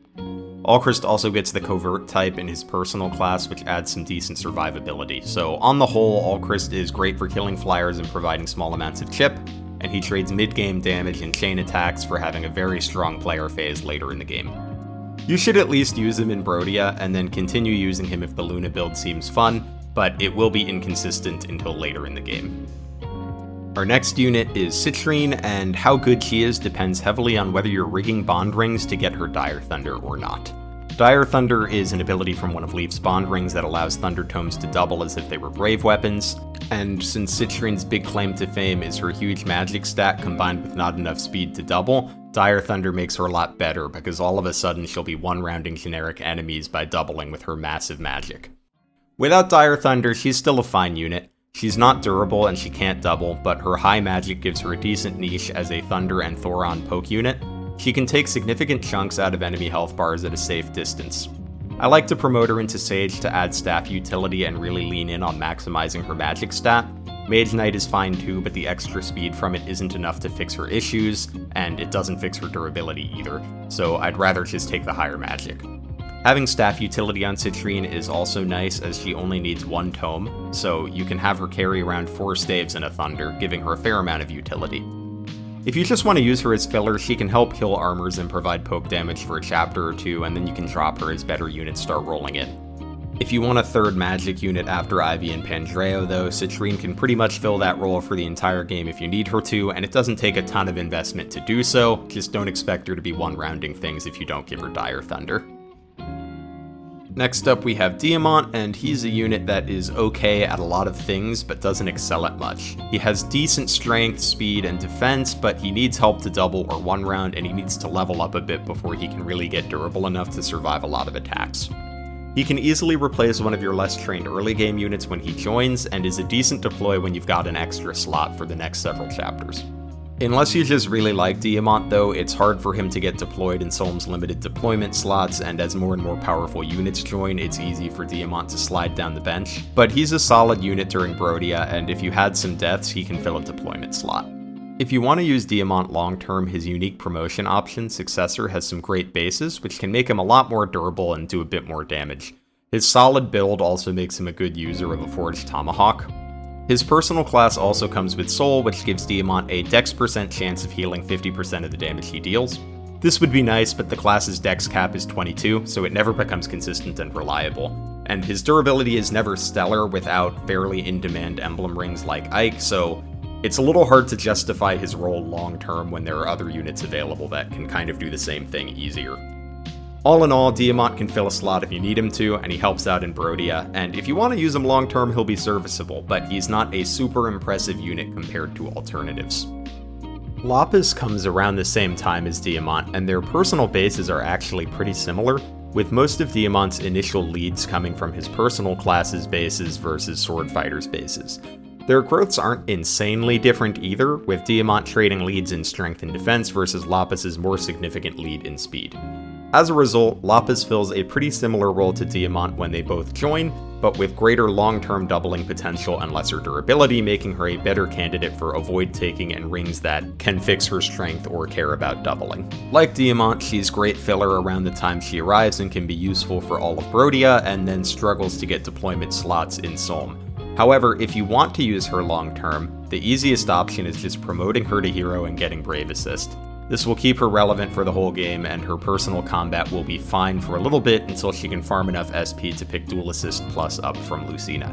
Alcryst also gets the Covert type in his personal class, which adds some decent survivability. So on the whole, Alcryst is great for killing flyers and providing small amounts of chip, and he trades mid-game damage and chain attacks for having a very strong player phase later in the game. You should at least use him in Brodia, and then continue using him if the Luna build seems fun, but it will be inconsistent until later in the game. Our next unit is Citrinne, and how good she is depends heavily on whether you're rigging bond rings to get her Dire Thunder or not. Dire Thunder is an ability from one of Leaf's bond rings that allows Thunder Tomes to double as if they were Brave weapons, and since Citrinne's big claim to fame is her huge magic stat combined with not enough speed to double, Dire Thunder makes her a lot better because all of a sudden she'll be one-rounding generic enemies by doubling with her massive magic. Without Dire Thunder, she's still a fine unit. She's not durable and she can't double, but her high magic gives her a decent niche as a Thunder and Thoron poke unit. She can take significant chunks out of enemy health bars at a safe distance. I like to promote her into Sage to add staff utility and really lean in on maximizing her magic stat. Mage Knight is fine too, but the extra speed from it isn't enough to fix her issues, and it doesn't fix her durability either, so I'd rather just take the higher magic. Having staff utility on Citrinne is also nice as she only needs one tome, so you can have her carry around 4 staves and a thunder, giving her a fair amount of utility. If you just want to use her as filler, she can help kill armors and provide poke damage for a chapter or two, and then you can drop her as better units start rolling in. If you want a third magic unit after Ivy and Pandreo though, Citrinne can pretty much fill that role for the entire game if you need her to, and it doesn't take a ton of investment to do so, just don't expect her to be one-rounding things if you don't give her Dire Thunder. Next up we have Diamant, and he's a unit that is okay at a lot of things, but doesn't excel at much. He has decent strength, speed, and defense, but he needs help to double or one round, and he needs to level up a bit before he can really get durable enough to survive a lot of attacks. He can easily replace one of your less trained early game units when he joins, and is a decent deploy when you've got an extra slot for the next several chapters. Unless you just really like Diamant though, it's hard for him to get deployed in Solm's limited deployment slots, and as more and more powerful units join, it's easy for Diamant to slide down the bench. But he's a solid unit during Brodia, and if you had some deaths, he can fill a deployment slot. If you want to use Diamant long-term, his unique promotion option, Successor, has some great bases, which can make him a lot more durable and do a bit more damage. His solid build also makes him a good user of a Forged Tomahawk. His personal class also comes with Soul, which gives Diamant a dex % chance of healing 50% of the damage he deals. This would be nice, but the class's dex cap is 22, so it never becomes consistent and reliable. And his durability is never stellar without fairly in-demand emblem rings like Ike, so it's a little hard to justify his role long-term when there are other units available that can kind of do the same thing easier. All in all, Diamant can fill a slot if you need him to, and he helps out in Brodia, and if you want to use him long-term, he'll be serviceable, but he's not a super impressive unit compared to alternatives. Lapis comes around the same time as Diamant, and their personal bases are actually pretty similar, with most of Diamant's initial leads coming from his personal class's bases versus Sword Fighter's bases. Their growths aren't insanely different either, with Diamant trading leads in strength and defense versus Lapis's more significant lead in speed. As a result, Lapis fills a pretty similar role to Diamant when they both join, but with greater long-term doubling potential and lesser durability, making her a better candidate for avoid taking and rings that can fix her strength or care about doubling. Like Diamant, she's great filler around the time she arrives and can be useful for all of Brodia, and then struggles to get deployment slots in Solm. However, if you want to use her long-term, the easiest option is just promoting her to hero and getting Brave Assist. This will keep her relevant for the whole game, and her personal combat will be fine for a little bit until she can farm enough SP to pick Dual Assist Plus up from Lucina.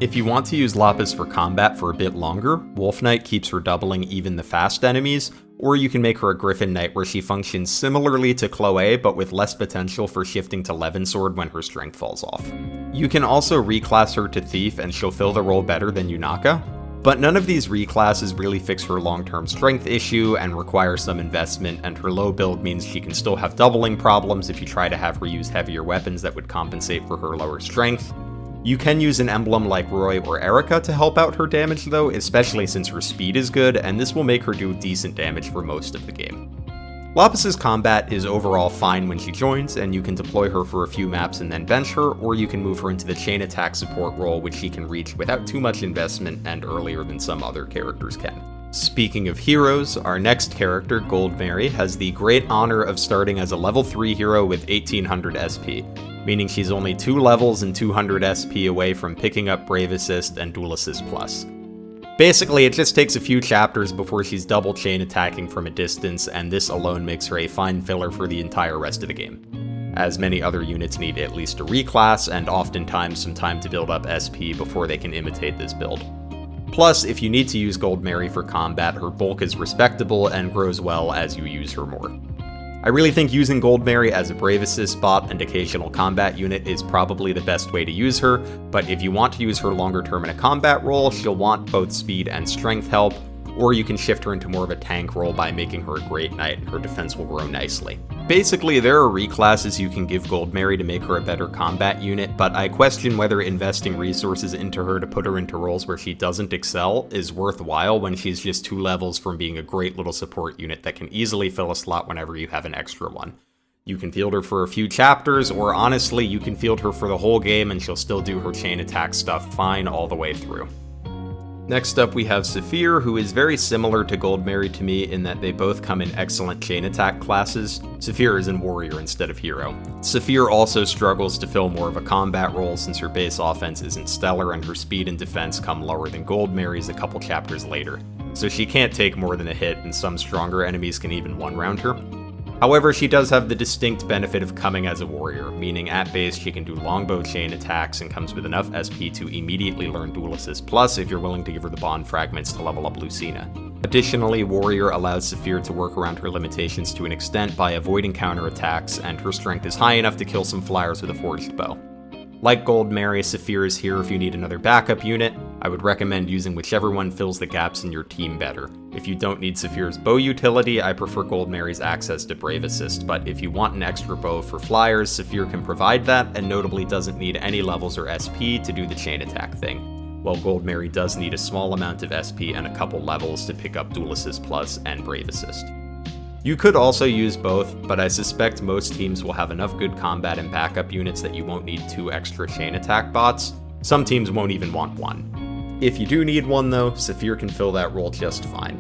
If you want to use Lapis for combat for a bit longer, Wolf Knight keeps her doubling even the fast enemies, or you can make her a Griffin Knight where she functions similarly to Chloe, but with less potential for shifting to Levensword when her strength falls off. You can also reclass her to Thief and she'll fill the role better than Yunaka. But none of these reclasses really fix her long-term strength issue and require some investment, and her low build means she can still have doubling problems if you try to have her use heavier weapons that would compensate for her lower strength. You can use an emblem like Roy or Erica to help out her damage though, especially since her speed is good, and this will make her do decent damage for most of the game. Lapis's combat is overall fine when she joins, and you can deploy her for a few maps and then bench her, or you can move her into the chain attack support role, which she can reach without too much investment and earlier than some other characters can. Speaking of heroes, our next character, Goldmary, has the great honor of starting as a level 3 hero with 1800 SP, meaning she's only 2 levels and 200 SP away from picking up Brave Assist and Dual Assist Plus. Basically, it just takes a few chapters before she's double chain attacking from a distance, and this alone makes her a fine filler for the entire rest of the game, as many other units need at least a reclass, and oftentimes some time to build up SP before they can imitate this build. Plus, if you need to use Goldmary for combat, her bulk is respectable and grows well as you use her more. I really think using Goldmary as a Brave Assist bot and occasional combat unit is probably the best way to use her, but if you want to use her longer term in a combat role, she'll want both speed and strength help, or you can shift her into more of a tank role by making her a Great Knight and her defense will grow nicely. Basically, there are reclasses you can give Goldmary to make her a better combat unit, but I question whether investing resources into her to put her into roles where she doesn't excel is worthwhile when she's just 2 levels from being a great little support unit that can easily fill a slot whenever you have an extra one. You can field her for a few chapters, or honestly, you can field her for the whole game and she'll still do her chain attack stuff fine all the way through. Next up we have Saphir, who is very similar to Goldmary to me in that they both come in excellent chain attack classes. Saphir is in warrior instead of hero. Saphir also struggles to fill more of a combat role since her base offense isn't stellar and her speed and defense come lower than Goldmary's a couple chapters later, so she can't take more than a hit and some stronger enemies can even one-round her. However, she does have the distinct benefit of coming as a warrior, meaning at base she can do longbow chain attacks and comes with enough SP to immediately learn Dual Assist Plus if you're willing to give her the bond fragments to level up Lucina. Additionally, warrior allows Saphir to work around her limitations to an extent by avoiding counterattacks, and her strength is high enough to kill some flyers with a forged bow. Like Goldmary, Saphir is here if you need another backup unit. I would recommend using whichever one fills the gaps in your team better. If you don't need Saphir's bow utility, I prefer Goldmary's access to Brave Assist, but if you want an extra bow for flyers, Saphir can provide that, and notably doesn't need any levels or SP to do the chain attack thing, while Goldmary does need a small amount of SP and a couple levels to pick up Dual Assist Plus and Brave Assist. You could also use both, but I suspect most teams will have enough good combat and backup units that you won't need 2 extra chain attack bots. Some teams won't even want 1. If you do need one though, Saphir can fill that role just fine.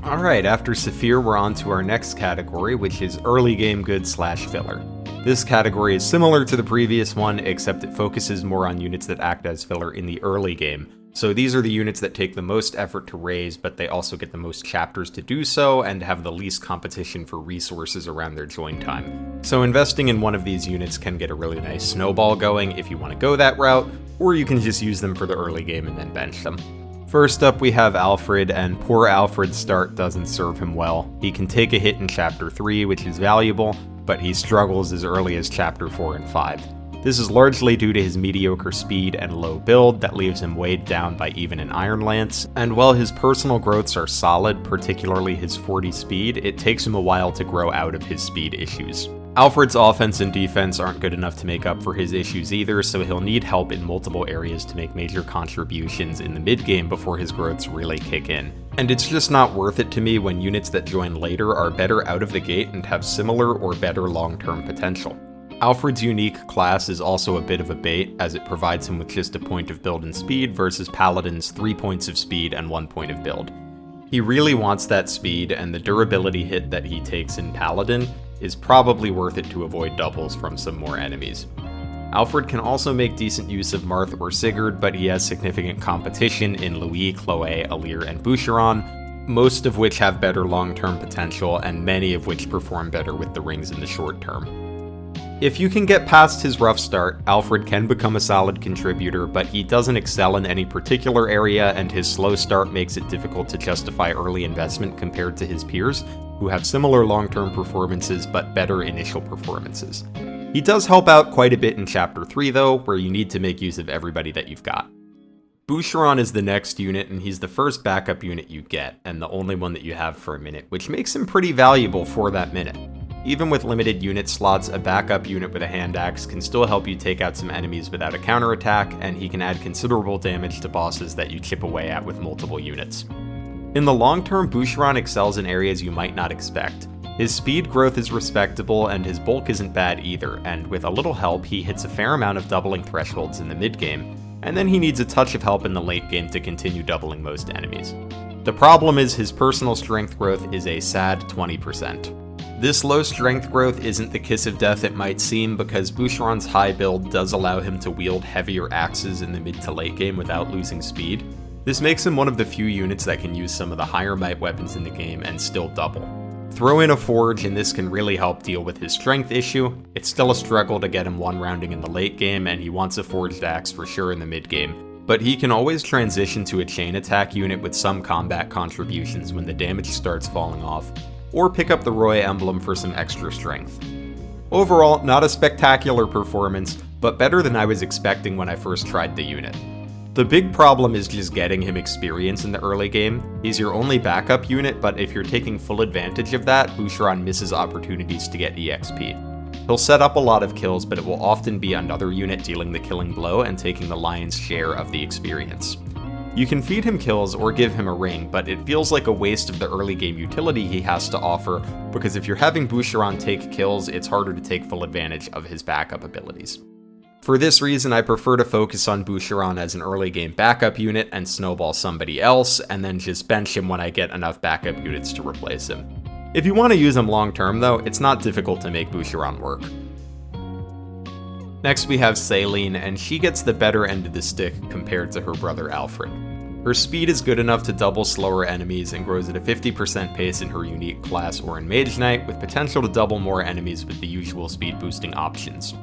Alright, after Saphir we're on to our next category, which is early game good / filler. This category is similar to the previous one, except it focuses more on units that act as filler in the early game. So these are the units that take the most effort to raise, but they also get the most chapters to do so, and have the least competition for resources around their join time. So investing in one of these units can get a really nice snowball going if you want to go that route, or you can just use them for the early game and then bench them. First up we have Alfred, and poor Alfred's start doesn't serve him well. He can take a hit in Chapter 3, which is valuable, but he struggles as early as Chapter 4 and 5. This is largely due to his mediocre speed and low build that leaves him weighed down by even an Iron Lance, and while his personal growths are solid, particularly his 40 speed, it takes him a while to grow out of his speed issues. Alfred's offense and defense aren't good enough to make up for his issues either, so he'll need help in multiple areas to make major contributions in the mid-game before his growths really kick in. And it's just not worth it to me when units that join later are better out of the gate and have similar or better long-term potential. Alfred's unique class is also a bit of a bait, as it provides him with just a point of build and speed versus Paladin's 3 points of speed and 1 point of build. He really wants that speed, and the durability hit that he takes in Paladin is probably worth it to avoid doubles from some more enemies. Alfred can also make decent use of Marth or Sigurd, but he has significant competition in Louis, Chloe, Alear, and Boucheron, most of which have better long-term potential, and many of which perform better with the rings in the short term. If you can get past his rough start, Alfred can become a solid contributor, but he doesn't excel in any particular area, and his slow start makes it difficult to justify early investment compared to his peers, who have similar long-term performances but better initial performances. He does help out quite a bit in Chapter 3 though, where you need to make use of everybody that you've got. Boucheron is the next unit, and he's the first backup unit you get, and the only one that you have for a minute, which makes him pretty valuable for that minute. Even with limited unit slots, a backup unit with a hand axe can still help you take out some enemies without a counterattack, and he can add considerable damage to bosses that you chip away at with multiple units. In the long term, Boucheron excels in areas you might not expect. His speed growth is respectable, and his bulk isn't bad either, and with a little help, he hits a fair amount of doubling thresholds in the mid-game, and then he needs a touch of help in the late game to continue doubling most enemies. The problem is his personal strength growth is a sad 20%. This low strength growth isn't the kiss of death it might seem, because Boucheron's high build does allow him to wield heavier axes in the mid to late game without losing speed. This makes him one of the few units that can use some of the higher might weapons in the game and still double. Throw in a forge and this can really help deal with his strength issue. It's still a struggle to get him one rounding in the late game, and he wants a forged axe for sure in the mid game, but he can always transition to a chain attack unit with some combat contributions when the damage starts falling off, or pick up the Roy emblem for some extra strength. Overall, not a spectacular performance, but better than I was expecting when I first tried the unit. The big problem is just getting him experience in the early game. He's your only backup unit, but if you're taking full advantage of that, Boucheron misses opportunities to get EXP. He'll set up a lot of kills, but it will often be another unit dealing the killing blow and taking the lion's share of the experience. You can feed him kills or give him a ring, but it feels like a waste of the early game utility he has to offer, because if you're having Boucheron take kills, it's harder to take full advantage of his backup abilities. For this reason, I prefer to focus on Boucheron as an early game backup unit and snowball somebody else, and then just bench him when I get enough backup units to replace him. If you want to use him long term though, it's not difficult to make Boucheron work. Next we have Celine, and she gets the better end of the stick compared to her brother Alfred. Her speed is good enough to double slower enemies and grows at a 50% pace in her unique class or in Mage Knight, with potential to double more enemies with the usual speed boosting options.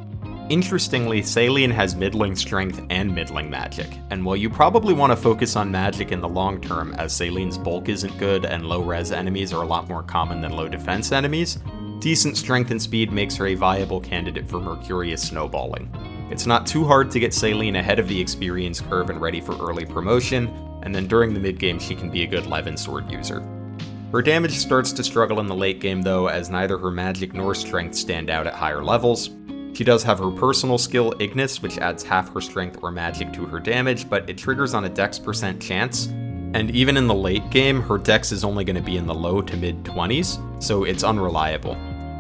Interestingly, Celine has middling strength and middling magic, and while you probably want to focus on magic in the long term as Celine's bulk isn't good and low res enemies are a lot more common than low defense enemies, decent strength and speed makes her a viable candidate for Mercurius snowballing. It's not too hard to get Celine ahead of the experience curve and ready for early promotion, and then during the mid game she can be a good Levin sword user. Her damage starts to struggle in the late game though, as neither her magic nor strength stand out at higher levels. She does have her personal skill Ignis, which adds half her strength or magic to her damage, but it triggers on a dex % chance, and even in the late game, her dex is only going to be in the low to mid 20s, so it's unreliable.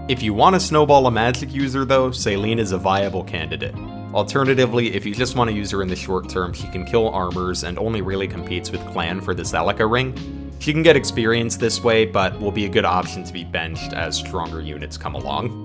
If you want to snowball a magic user though, Celine is a viable candidate. Alternatively, if you just want to use her in the short term, she can kill armors and only really competes with Clanne for the Zelkov ring. She can get experience this way, but will be a good option to be benched as stronger units come along.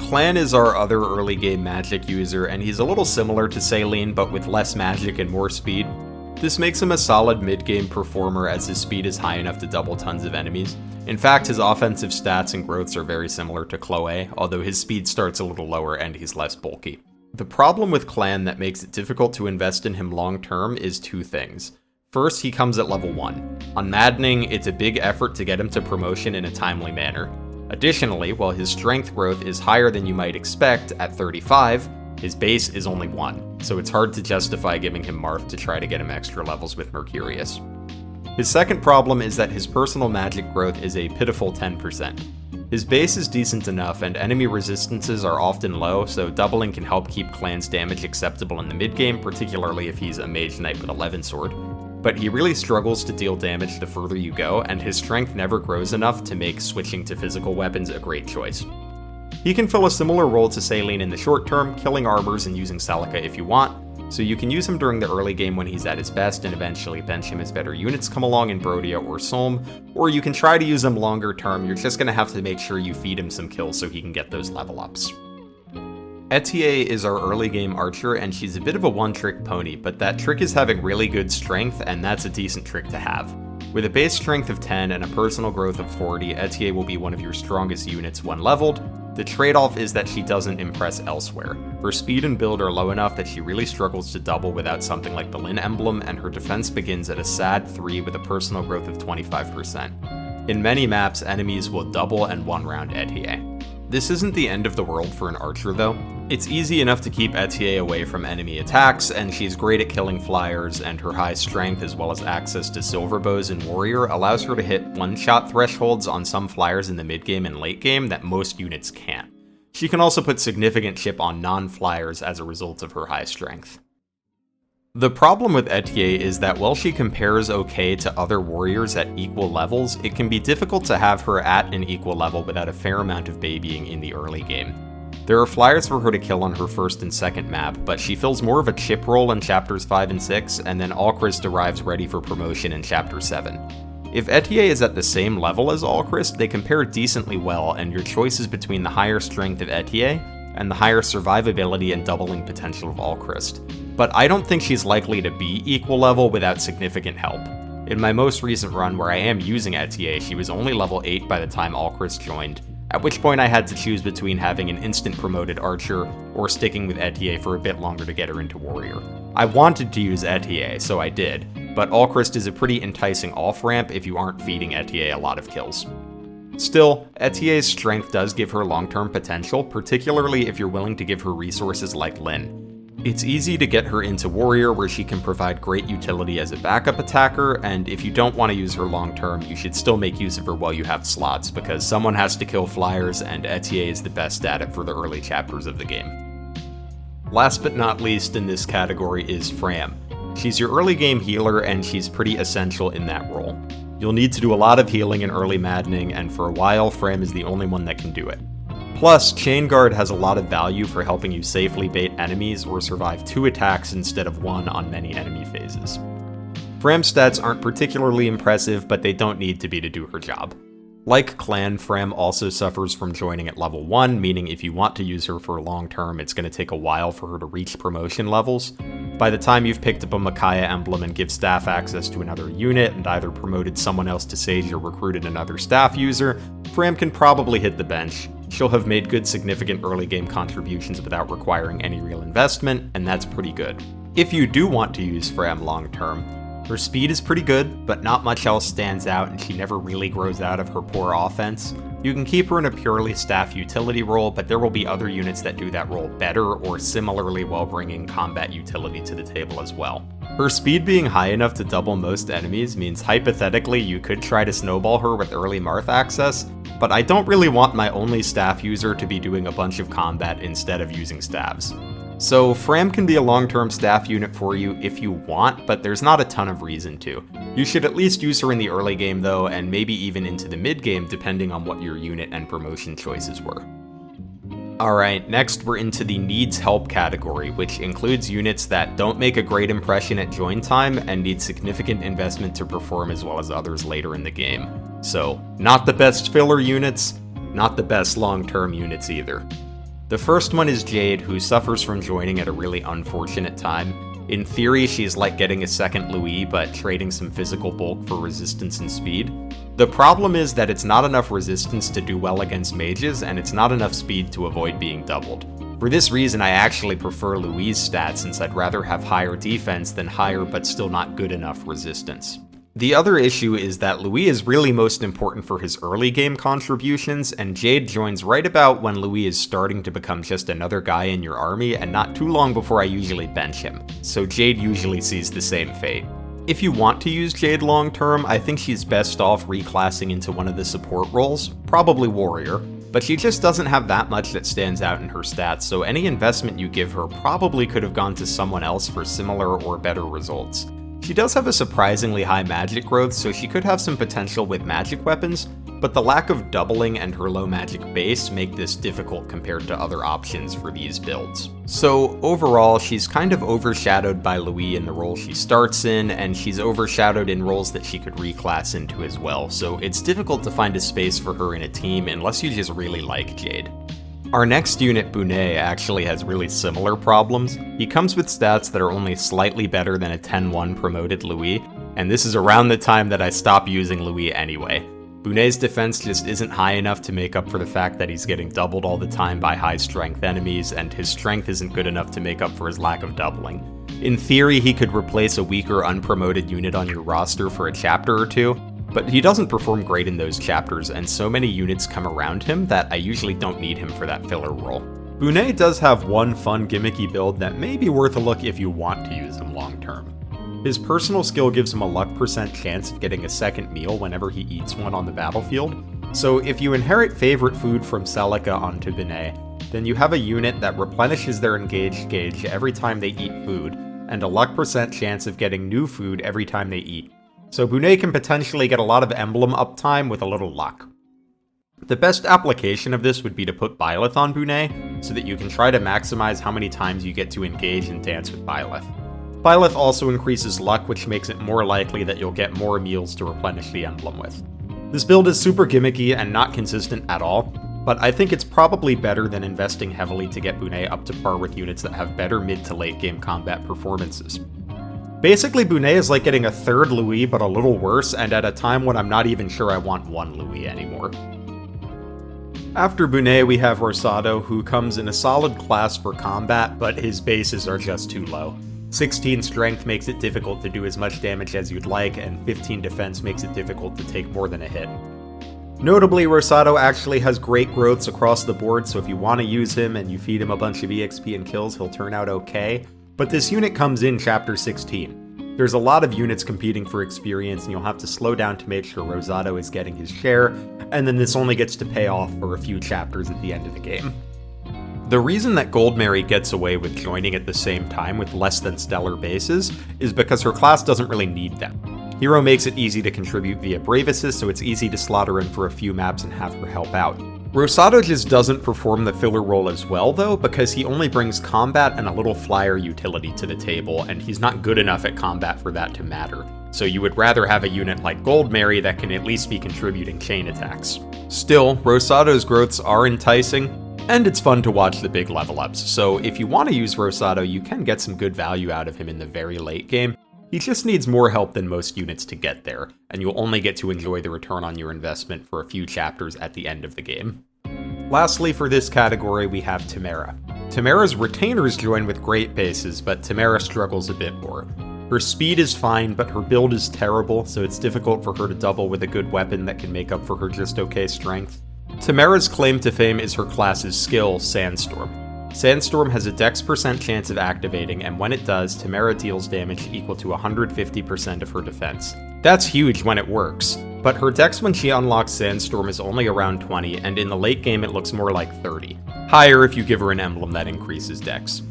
Clanne is our other early game magic user, and he's a little similar to Celine but with less magic and more speed. This makes him a solid mid-game performer as his speed is high enough to double tons of enemies. In fact, his offensive stats and growths are very similar to Chloe, although his speed starts a little lower and he's less bulky. The problem with Clanne that makes it difficult to invest in him long term is two things. First, he comes at level 1. On Maddening, it's a big effort to get him to promotion in a timely manner. Additionally, while his strength growth is higher than you might expect at 35, his base is only 1, so it's hard to justify giving him Marth to try to get him extra levels with Mercurius. His second problem is that his personal magic growth is a pitiful 10%. His base is decent enough, and enemy resistances are often low, so doubling can help keep Clanne's damage acceptable in the mid-game, particularly if he's a Mage Knight with a Levin sword. But he really struggles to deal damage the further you go, and his strength never grows enough to make switching to physical weapons a great choice. He can fill a similar role to Celine in the short term, killing armors and using Zelkov if you want, so you can use him during the early game when he's at his best and eventually bench him as better units come along in Brodia or Solm, or you can try to use him longer term. You're just going to have to make sure you feed him some kills so he can get those level ups. Etie is our early game archer, and she's a bit of a one-trick pony, but that trick is having really good strength, and that's a decent trick to have. With a base strength of 10 and a personal growth of 40, Etie will be one of your strongest units when leveled. The trade-off is that she doesn't impress elsewhere. Her speed and build are low enough that she really struggles to double without something like the Lin emblem, and her defense begins at a sad 3 with a personal growth of 25%. In many maps, enemies will double and one-round Etie. This isn't the end of the world for an archer though. It's easy enough to keep Etie away from enemy attacks, and she's great at killing flyers, and her high strength as well as access to silver bows in warrior allows her to hit one-shot thresholds on some flyers in the mid-game and late game that most units can't. She can also put significant chip on non-flyers as a result of her high strength. The problem with Etie is that while she compares okay to other warriors at equal levels, it can be difficult to have her at an equal level without a fair amount of babying in the early game. There are flyers for her to kill on her first and second map, but she fills more of a chip role in chapters 5 and 6, and then Alcryst arrives ready for promotion in chapter 7. If Etie is at the same level as Alcryst, they compare decently well, and your choice is between the higher strength of Etie and the higher survivability and doubling potential of Alcryst. But I don't think she's likely to be equal level without significant help. In my most recent run where I am using Etie, she was only level 8 by the time Alcryst joined, at which point I had to choose between having an instant promoted archer or sticking with Etie for a bit longer to get her into warrior. I wanted to use Etie, so I did, but Alcryst is a pretty enticing off-ramp if you aren't feeding Etie a lot of kills. Still, Etie's strength does give her long-term potential, particularly if you're willing to give her resources like Lin. It's easy to get her into warrior where she can provide great utility as a backup attacker, and if you don't want to use her long term, you should still make use of her while you have slots, because someone has to kill flyers and Etie is the best at it for the early chapters of the game. Last but not least in this category is Framme. She's your early game healer and she's pretty essential in that role. You'll need to do a lot of healing in early Maddening, and for a while Framme is the only one that can do it. Plus, Chain Guard has a lot of value for helping you safely bait enemies or survive 2 attacks instead of 1 on many enemy phases. Framme's stats aren't particularly impressive, but they don't need to be to do her job. Like Clanne, Framme also suffers from joining at level 1, meaning if you want to use her for long term, it's going to take a while for her to reach promotion levels. By the time you've picked up a Micaiah emblem and give staff access to another unit and either promoted someone else to Sage or recruited another staff user, Framme can probably hit the bench. She'll have made good significant early game contributions without requiring any real investment, and that's pretty good. If you do want to use Framme long term, her speed is pretty good, but not much else stands out and she never really grows out of her poor offense. You can keep her in a purely staff utility role, but there will be other units that do that role better or similarly while bringing combat utility to the table as well. Her speed being high enough to double most enemies means hypothetically you could try to snowball her with early Marth access, but I don't really want my only staff user to be doing a bunch of combat instead of using staves. So Framme can be a long-term staff unit for you if you want, but there's not a ton of reason to. You should at least use her in the early game though, and maybe even into the mid-game depending on what your unit and promotion choices were. Alright, next we're into the needs help category, which includes units that don't make a great impression at join time and need significant investment to perform as well as others later in the game. So, not the best filler units, not the best long-term units either. The first one is Jade, who suffers from joining at a really unfortunate time. In theory, she's like getting a second Louis, but trading some physical bulk for resistance and speed. The problem is that it's not enough resistance to do well against mages, and it's not enough speed to avoid being doubled. For this reason, I actually prefer Louis' stats, since I'd rather have higher defense than higher but still not good enough resistance. The other issue is that Louis is really most important for his early game contributions, and Jade joins right about when Louis is starting to become just another guy in your army and not too long before I usually bench him, so Jade usually sees the same fate. If you want to use Jade long term, I think she's best off reclassing into one of the support roles, probably warrior, but she just doesn't have that much that stands out in her stats, so any investment you give her probably could have gone to someone else for similar or better results. She does have a surprisingly high magic growth, so she could have some potential with magic weapons, but the lack of doubling and her low magic base make this difficult compared to other options for these builds. So overall, she's kind of overshadowed by Louis in the role she starts in, and she's overshadowed in roles that she could reclass into as well, so it's difficult to find a space for her in a team unless you just really like Jade. Our next unit, Bunet, actually has really similar problems. He comes with stats that are only slightly better than a 10-1 promoted Louis, and this is around the time that I stop using Louis anyway. Bunet's defense just isn't high enough to make up for the fact that he's getting doubled all the time by high-strength enemies, and his strength isn't good enough to make up for his lack of doubling. In theory, he could replace a weaker unpromoted unit on your roster for a chapter or two, but he doesn't perform great in those chapters, and so many units come around him that I usually don't need him for that filler role. Bunet does have one fun gimmicky build that may be worth a look if you want to use him long term. His personal skill gives him a luck % chance of getting a second meal whenever he eats one on the battlefield, so if you inherit favorite food from Celica onto Bunet, then you have a unit that replenishes their engaged gauge every time they eat food, and a luck % chance of getting new food every time they eat. So Bunet can potentially get a lot of Emblem uptime with a little luck. The best application of this would be to put Byleth on Bunet, so that you can try to maximize how many times you get to engage and dance with Byleth. Byleth also increases luck, which makes it more likely that you'll get more meals to replenish the emblem with. This build is super gimmicky and not consistent at all, but I think it's probably better than investing heavily to get Bunet up to par with units that have better mid to late game combat performances. Basically, Bunet is like getting a third Louis but a little worse, and at a time when I'm not even sure I want one Louis anymore. After Bunet, we have Rosado, who comes in a solid class for combat, but his bases are just too low. 16 strength makes it difficult to do as much damage as you'd like, and 15 defense makes it difficult to take more than a hit. Notably, Rosado actually has great growths across the board, so if you want to use him and you feed him a bunch of EXP and kills, he'll turn out okay, but this unit comes in Chapter 16. There's a lot of units competing for experience, and you'll have to slow down to make sure Rosado is getting his share, and then this only gets to pay off for a few chapters at the end of the game. The reason that Goldmary gets away with joining at the same time with less than stellar bases is because her class doesn't really need them. Hero makes it easy to contribute via Brave Assist, so it's easy to slot her in for a few maps and have her help out. Rosado just doesn't perform the filler role as well though, because he only brings combat and a little flyer utility to the table, and he's not good enough at combat for that to matter. So you would rather have a unit like Goldmary that can at least be contributing chain attacks. Still, Rosado's growths are enticing, and it's fun to watch the big level ups, so if you want to use Rosado, you can get some good value out of him in the very late game. He just needs more help than most units to get there, and you'll only get to enjoy the return on your investment for a few chapters at the end of the game. Lastly, for this category, we have Timerra. Timerra's retainers join with great bases, but Timerra struggles a bit more. Her speed is fine, but her build is terrible, so it's difficult for her to double with a good weapon that can make up for her just okay strength. Timerra's claim to fame is her class's skill, Sandstorm. Sandstorm has a dex % chance of activating, and when it does, Timerra deals damage equal to 150% of her defense. That's huge when it works, but her dex when she unlocks Sandstorm is only around 20, and in the late game it looks more like 30. Higher if you give her an emblem that increases dex.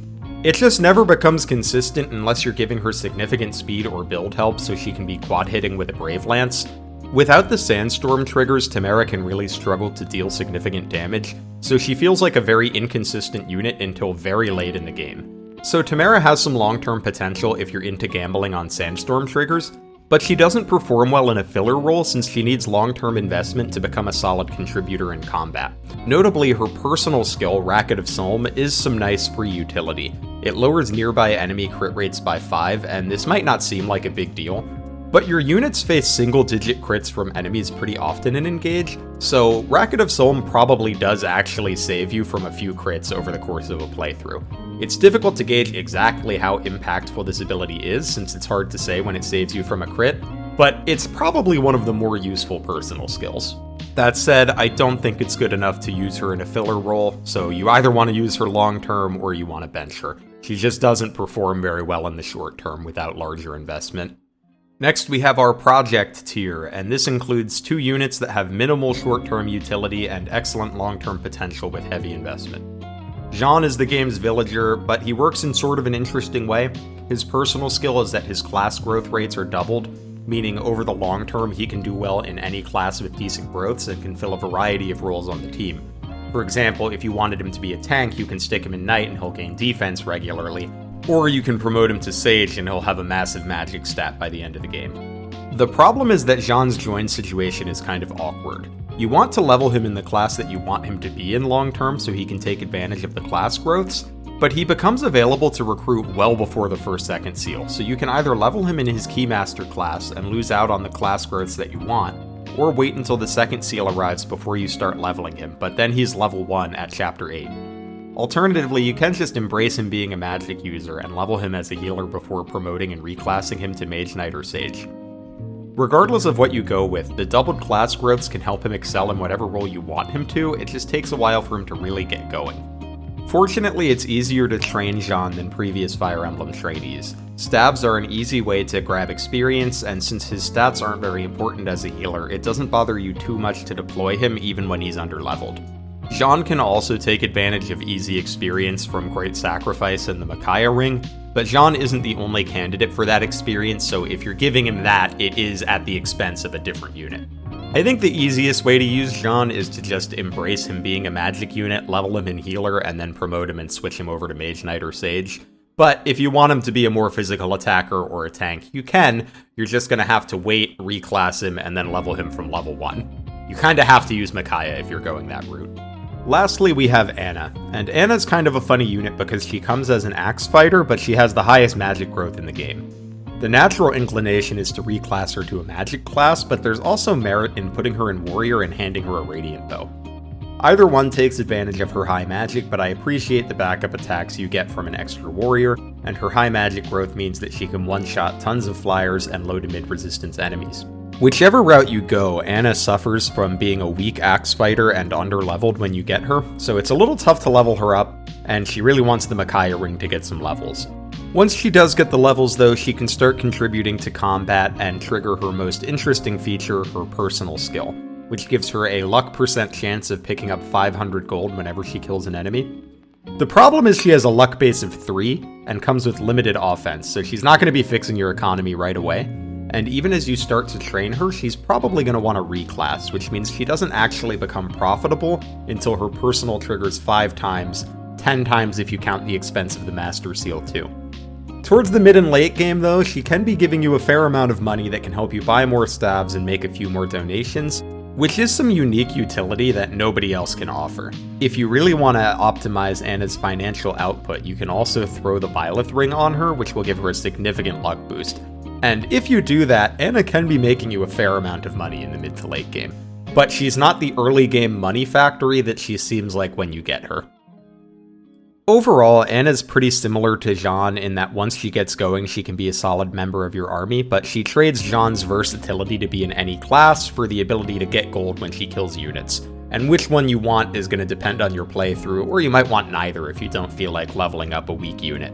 It just never becomes consistent unless you're giving her significant speed or build help so she can be quad hitting with a Brave Lance. Without the Sandstorm triggers, Timerra can really struggle to deal significant damage, so she feels like a very inconsistent unit until very late in the game. So Timerra has some long-term potential if you're into gambling on Sandstorm triggers, but she doesn't perform well in a filler role since she needs long-term investment to become a solid contributor in combat. Notably, her personal skill, Racket of Solm, is some nice free utility. It lowers nearby enemy crit rates by 5, and this might not seem like a big deal, but your units face single-digit crits from enemies pretty often in Engage, so Racket of Solm probably does actually save you from a few crits over the course of a playthrough. It's difficult to gauge exactly how impactful this ability is, since it's hard to say when it saves you from a crit, but it's probably one of the more useful personal skills. That said, I don't think it's good enough to use her in a filler role, so you either want to use her long-term or you want to bench her. She just doesn't perform very well in the short term without larger investment. Next, we have our project tier, and this includes 2 units that have minimal short-term utility and excellent long-term potential with heavy investment. Jean is the game's villager, but he works in sort of an interesting way. His personal skill is that his class growth rates are doubled, meaning over the long term he can do well in any class with decent growths and can fill a variety of roles on the team. For example, if you wanted him to be a tank, you can stick him in Knight and he'll gain defense regularly, or you can promote him to Sage and he'll have a massive magic stat by the end of the game. The problem is that Jean's join situation is kind of awkward. You want to level him in the class that you want him to be in long term so he can take advantage of the class growths, but he becomes available to recruit well before the first second seal, so you can either level him in his Keymaster class and lose out on the class growths that you want, or wait until the second seal arrives before you start leveling him, but then he's level 1 at Chapter 8. Alternatively, you can just embrace him being a magic user and level him as a healer before promoting and reclassing him to Mage Knight or Sage. Regardless of what you go with, the doubled class growths can help him excel in whatever role you want him to, it just takes a while for him to really get going. Fortunately, it's easier to train Jean than previous Fire Emblem trainees. Stabs are an easy way to grab experience, and since his stats aren't very important as a healer, it doesn't bother you too much to deploy him even when he's underleveled. Jean can also take advantage of easy experience from Great Sacrifice and the Micaiah Ring, but Jean isn't the only candidate for that experience, so if you're giving him that, it is at the expense of a different unit. I think the easiest way to use Jean is to just embrace him being a magic unit, level him in healer, and then promote him and switch him over to Mage Knight or Sage. But if you want him to be a more physical attacker or a tank, you can. You're just going to have to wait, reclass him, and then level him from level 1. You kinda have to use Micaiah if you're going that route. Lastly, we have Anna, and Anna's kind of a funny unit because she comes as an axe fighter, but she has the highest magic growth in the game. The natural inclination is to reclass her to a magic class, but there's also merit in putting her in warrior and handing her a radiant bow. Either one takes advantage of her high magic, but I appreciate the backup attacks you get from an extra warrior, and her high magic growth means that she can one-shot tons of flyers and low to mid resistance enemies. Whichever route you go, Anna suffers from being a weak axe fighter and underleveled when you get her, so it's a little tough to level her up, and she really wants the Micaiah Ring to get some levels. Once she does get the levels though, she can start contributing to combat and trigger her most interesting feature, her personal skill, which gives her a luck % chance of picking up 500 gold whenever she kills an enemy. The problem is she has a luck base of 3 and comes with limited offense, so she's not going to be fixing your economy right away. And even as you start to train her, she's probably going to want to reclass, which means she doesn't actually become profitable until her personal triggers 5 times, 10 times if you count the expense of the Master Seal too. Towards the mid and late game though, she can be giving you a fair amount of money that can help you buy more stabs and make a few more donations, which is some unique utility that nobody else can offer. If you really want to optimize Anna's financial output, you can also throw the Byleth Ring on her, which will give her a significant luck boost. And if you do that, Anna can be making you a fair amount of money in the mid to late game. But she's not the early game money factory that she seems like when you get her. Overall, Anna's pretty similar to Jean in that once she gets going, she can be a solid member of your army, but she trades Jean's versatility to be in any class for the ability to get gold when she kills units. And which one you want is going to depend on your playthrough, or you might want neither if you don't feel like leveling up a weak unit.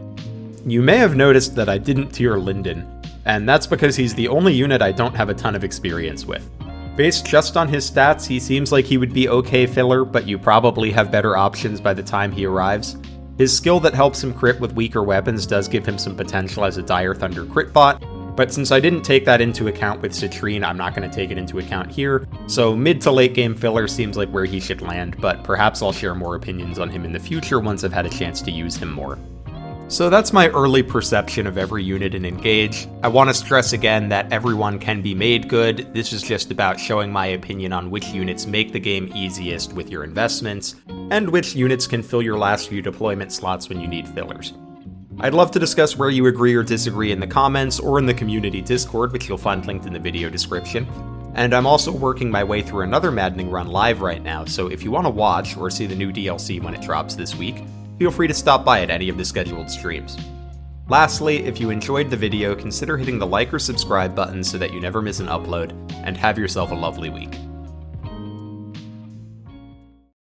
You may have noticed that I didn't tier Lindon, and that's because he's the only unit I don't have a ton of experience with. Based just on his stats, he seems like he would be okay filler, but you probably have better options by the time he arrives. His skill that helps him crit with weaker weapons does give him some potential as a Dire Thunder crit bot, but since I didn't take that into account with Citrinne, I'm not going to take it into account here, so mid to late game filler seems like where he should land, but perhaps I'll share more opinions on him in the future once I've had a chance to use him more. So that's my early perception of every unit in Engage. I want to stress again that everyone can be made good. This is just about showing my opinion on which units make the game easiest with your investments, and which units can fill your last few deployment slots when you need fillers. I'd love to discuss where you agree or disagree in the comments or in the community Discord, which you'll find linked in the video description. And I'm also working my way through another Maddening run live right now, so if you want to watch or see the new DLC when it drops this week, feel free to stop by at any of the scheduled streams. Lastly, if you enjoyed the video, consider hitting the like or subscribe button so that you never miss an upload, and have yourself a lovely week.